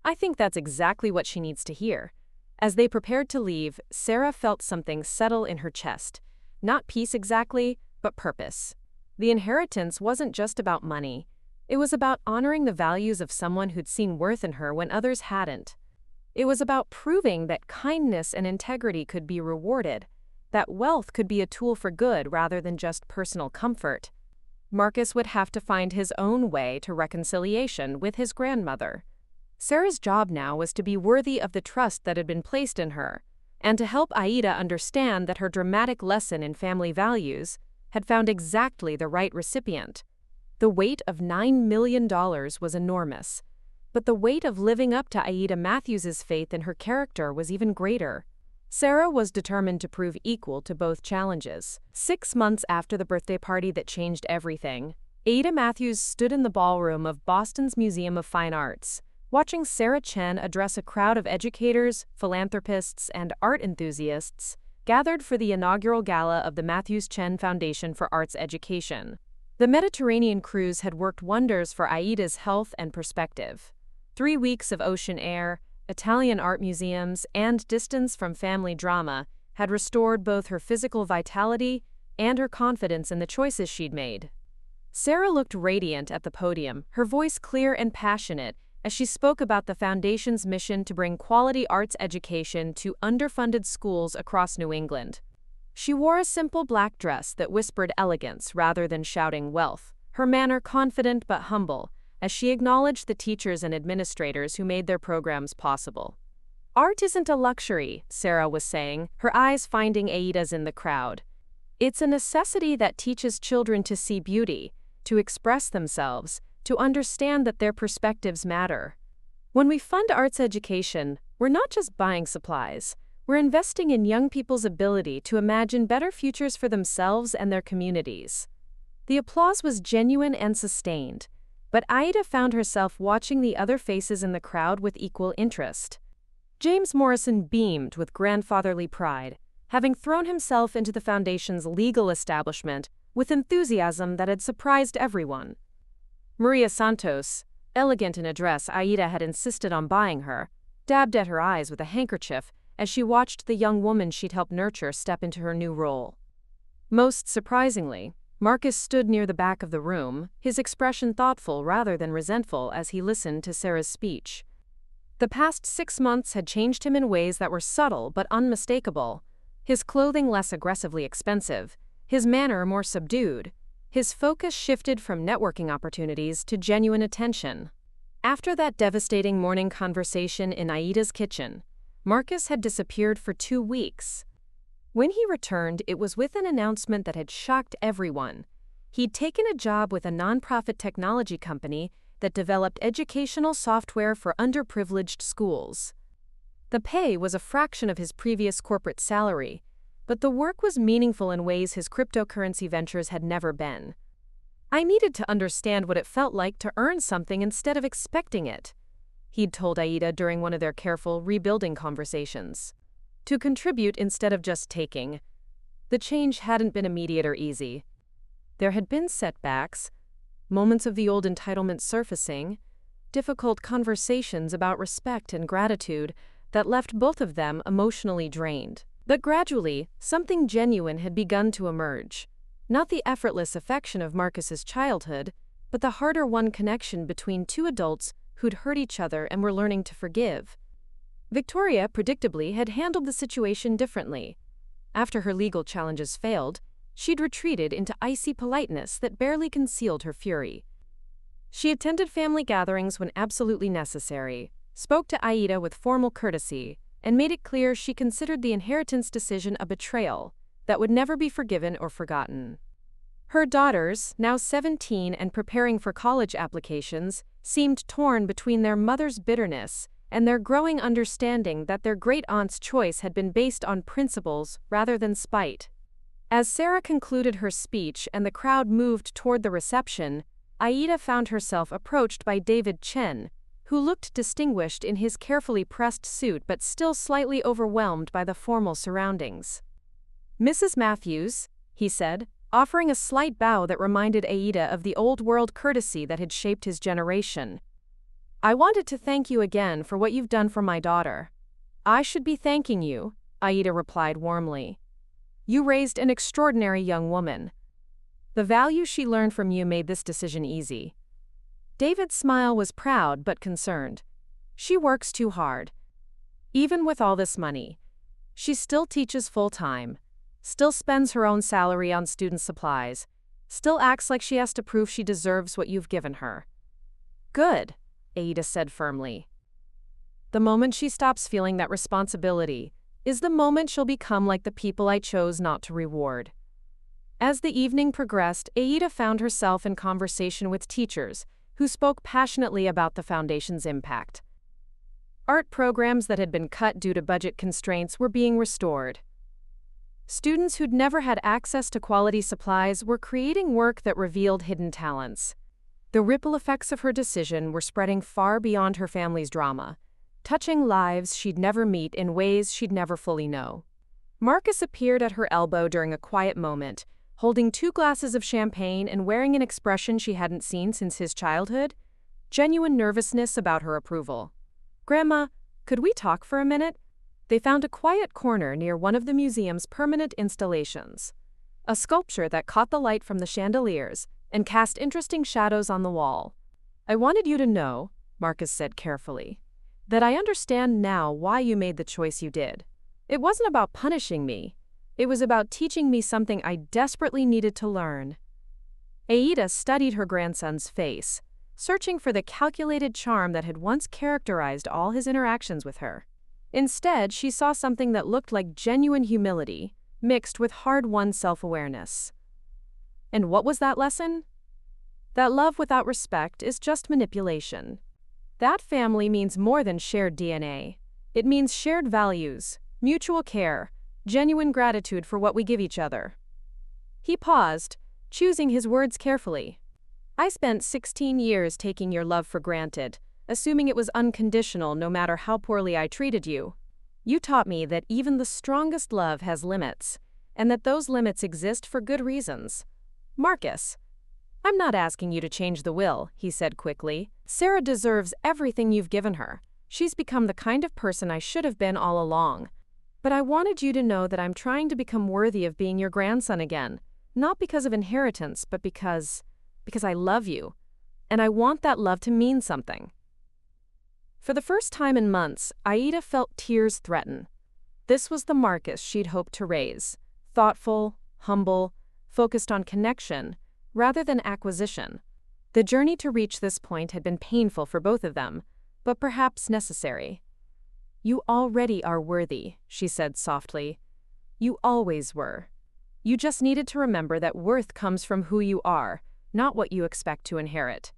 I think that's exactly what she needs to hear. As they prepared to leave, Sarah felt something settle in her chest. Not peace exactly, but purpose. The inheritance wasn't just about money. It was about honoring the values of someone who'd seen worth in her when others hadn't. It was about proving that kindness and integrity could be rewarded, that wealth could be a tool for good rather than just personal comfort. Marcus would have to find his own way to reconciliation with his grandmother. Sarah's job now was to be worthy of the trust that had been placed in her, and to help Aida understand that her dramatic lesson in family values had found exactly the right recipient. The weight of $9 million was enormous, but the weight of living up to Aida Matthews's faith in her character was even greater. Sarah was determined to prove equal to both challenges. 6 months after the birthday party that changed everything, Aida Matthews stood in the ballroom of Boston's Museum of Fine Arts, watching Sarah Chen address a crowd of educators, philanthropists, and art enthusiasts gathered for the inaugural gala of the Matthews Chen Foundation for Arts Education. The Mediterranean cruise had worked wonders for Aida's health and perspective. 3 weeks of ocean air, Italian art museums, and distance from family drama had restored both her physical vitality and her confidence in the choices she'd made. Sarah looked radiant at the podium, her voice clear and passionate, as she spoke about the Foundation's mission to bring quality arts education to underfunded schools across New England. She wore a simple black dress that whispered elegance rather than shouting wealth, her manner confident but humble, as she acknowledged the teachers and administrators who made their programs possible. Art isn't a luxury, Sarah was saying, her eyes finding Aida's in the crowd. It's a necessity that teaches children to see beauty, to express themselves, to understand that their perspectives matter. When we fund arts education, we're not just buying supplies. We're investing in young people's ability to imagine better futures for themselves and their communities. The applause was genuine and sustained, but Aida found herself watching the other faces in the crowd with equal interest. James Morrison beamed with grandfatherly pride, having thrown himself into the Foundation's legal establishment with enthusiasm that had surprised everyone. Maria Santos, elegant in a dress Aida had insisted on buying her, dabbed at her eyes with a handkerchief as she watched the young woman she'd helped nurture step into her new role. Most surprisingly, Marcus stood near the back of the room, his expression thoughtful rather than resentful as he listened to Sarah's speech. The past 6 months had changed him in ways that were subtle but unmistakable. His clothing less aggressively expensive, his manner more subdued, his focus shifted from networking opportunities to genuine attention. After that devastating morning conversation in Aida's kitchen, Marcus had disappeared for 2 weeks. When he returned, it was with an announcement that had shocked everyone. He'd taken a job with a nonprofit technology company that developed educational software for underprivileged schools. The pay was a fraction of his previous corporate salary, but the work was meaningful in ways his cryptocurrency ventures had never been. "I needed to understand what it felt like to earn something instead of expecting it," he'd told Aida during one of their careful, rebuilding conversations. To contribute instead of just taking. The change hadn't been immediate or easy. There had been setbacks, moments of the old entitlement surfacing, difficult conversations about respect and gratitude that left both of them emotionally drained. But gradually, something genuine had begun to emerge. Not the effortless affection of Marcus's childhood, but the harder-won connection between two adults who'd hurt each other and were learning to forgive. Victoria, predictably, had handled the situation differently. After her legal challenges failed, she'd retreated into icy politeness that barely concealed her fury. She attended family gatherings when absolutely necessary, spoke to Aida with formal courtesy, and made it clear she considered the inheritance decision a betrayal that would never be forgiven or forgotten. Her daughters, now 17 and preparing for college applications, seemed torn between their mother's bitterness and their growing understanding that their great-aunt's choice had been based on principles rather than spite. As Sarah concluded her speech and the crowd moved toward the reception, Aida found herself approached by David Chen, who looked distinguished in his carefully pressed suit but still slightly overwhelmed by the formal surroundings. "Mrs. Matthews," he said, offering a slight bow that reminded Aida of the old-world courtesy that had shaped his generation. "I wanted to thank you again for what you've done for my daughter." "I should be thanking you," Aida replied warmly. "You raised an extraordinary young woman. The value she learned from you made this decision easy." David's smile was proud but concerned. "She works too hard. Even with all this money, she still teaches full-time, still spends her own salary on student supplies, still acts like she has to prove she deserves what you've given her." "Good," Aida said firmly. "The moment she stops feeling that responsibility is the moment she'll become like the people I chose not to reward." As the evening progressed, Aida found herself in conversation with teachers who spoke passionately about the foundation's impact. Art programs that had been cut due to budget constraints were being restored. Students who'd never had access to quality supplies were creating work that revealed hidden talents. The ripple effects of her decision were spreading far beyond her family's drama, touching lives she'd never meet in ways she'd never fully know. Marcus appeared at her elbow during a quiet moment, holding 2 glasses of champagne and wearing an expression she hadn't seen since his childhood, genuine nervousness about her approval. "Grandma, could we talk for a minute?" They found a quiet corner near one of the museum's permanent installations, a sculpture that caught the light from the chandeliers and cast interesting shadows on the wall. "I wanted you to know," Marcus said carefully, "that I understand now why you made the choice you did. It wasn't about punishing me. It was about teaching me something I desperately needed to learn." Aida studied her grandson's face, searching for the calculated charm that had once characterized all his interactions with her. Instead, she saw something that looked like genuine humility, mixed with hard-won self-awareness. And what was that lesson? That love without respect is just manipulation. That family means more than shared DNA. It means shared values, mutual care, genuine gratitude for what we give each other. He paused, choosing his words carefully. "I spent 16 years taking your love for granted, assuming it was unconditional no matter how poorly I treated you. You taught me that even the strongest love has limits, and that those limits exist for good reasons. Marcus, I'm not asking you to change the will," he said quickly. "Sarah deserves everything you've given her. She's become the kind of person I should have been all along. But I wanted you to know that I'm trying to become worthy of being your grandson again, not because of inheritance, but because I love you, and I want that love to mean something." For the first time in months, Aida felt tears threaten. This was the Marcus she'd hoped to raise, thoughtful, humble, focused on connection, rather than acquisition. The journey to reach this point had been painful for both of them, but perhaps necessary. "You already are worthy," she said softly. "You always were. You just needed to remember that worth comes from who you are, not what you expect to inherit."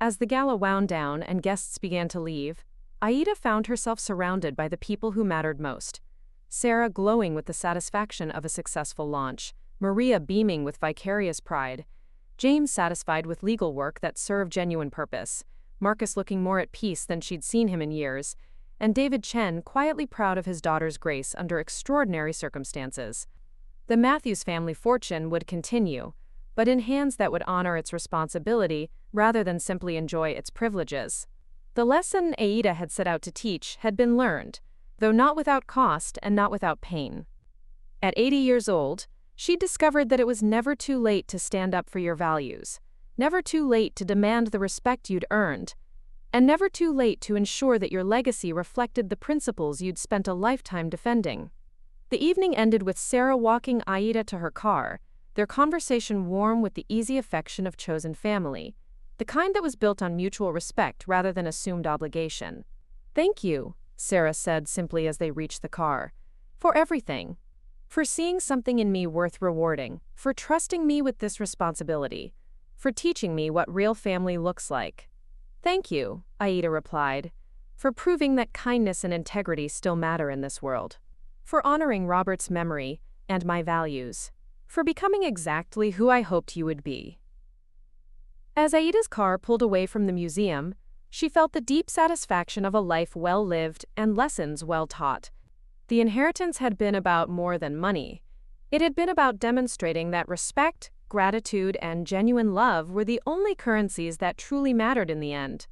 As the gala wound down and guests began to leave, Aida found herself surrounded by the people who mattered most. Sarah glowing with the satisfaction of a successful launch, Maria beaming with vicarious pride, James satisfied with legal work that served genuine purpose, Marcus looking more at peace than she'd seen him in years, and David Chen quietly proud of his daughter's grace under extraordinary circumstances. The Matthews family fortune would continue, but in hands that would honor its responsibility rather than simply enjoy its privileges. The lesson Aida had set out to teach had been learned, though not without cost and not without pain. At 80 years old, she discovered that it was never too late to stand up for your values, never too late to demand the respect you'd earned, and never too late to ensure that your legacy reflected the principles you'd spent a lifetime defending. The evening ended with Sarah walking Aida to her car, their conversation warm with the easy affection of chosen family, the kind that was built on mutual respect rather than assumed obligation. "Thank you," Sarah said simply as they reached the car, "for everything. For seeing something in me worth rewarding, for trusting me with this responsibility, for teaching me what real family looks like." "Thank you," Aida replied, "for proving that kindness and integrity still matter in this world. For honoring Robert's memory and my values. For becoming exactly who I hoped you would be." As Aida's car pulled away from the museum, she felt the deep satisfaction of a life well lived and lessons well taught. The inheritance had been about more than money. It had been about demonstrating that respect, gratitude, and genuine love were the only currencies that truly mattered in the end.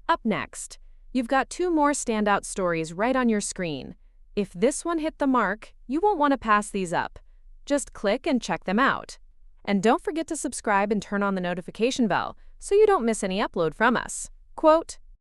Up next, you've got 2 more standout stories right on your screen. If this one hit the mark, you won't want to pass these up. Just click and check them out. And don't forget to subscribe and turn on the notification bell so you don't miss any upload from us. Quote,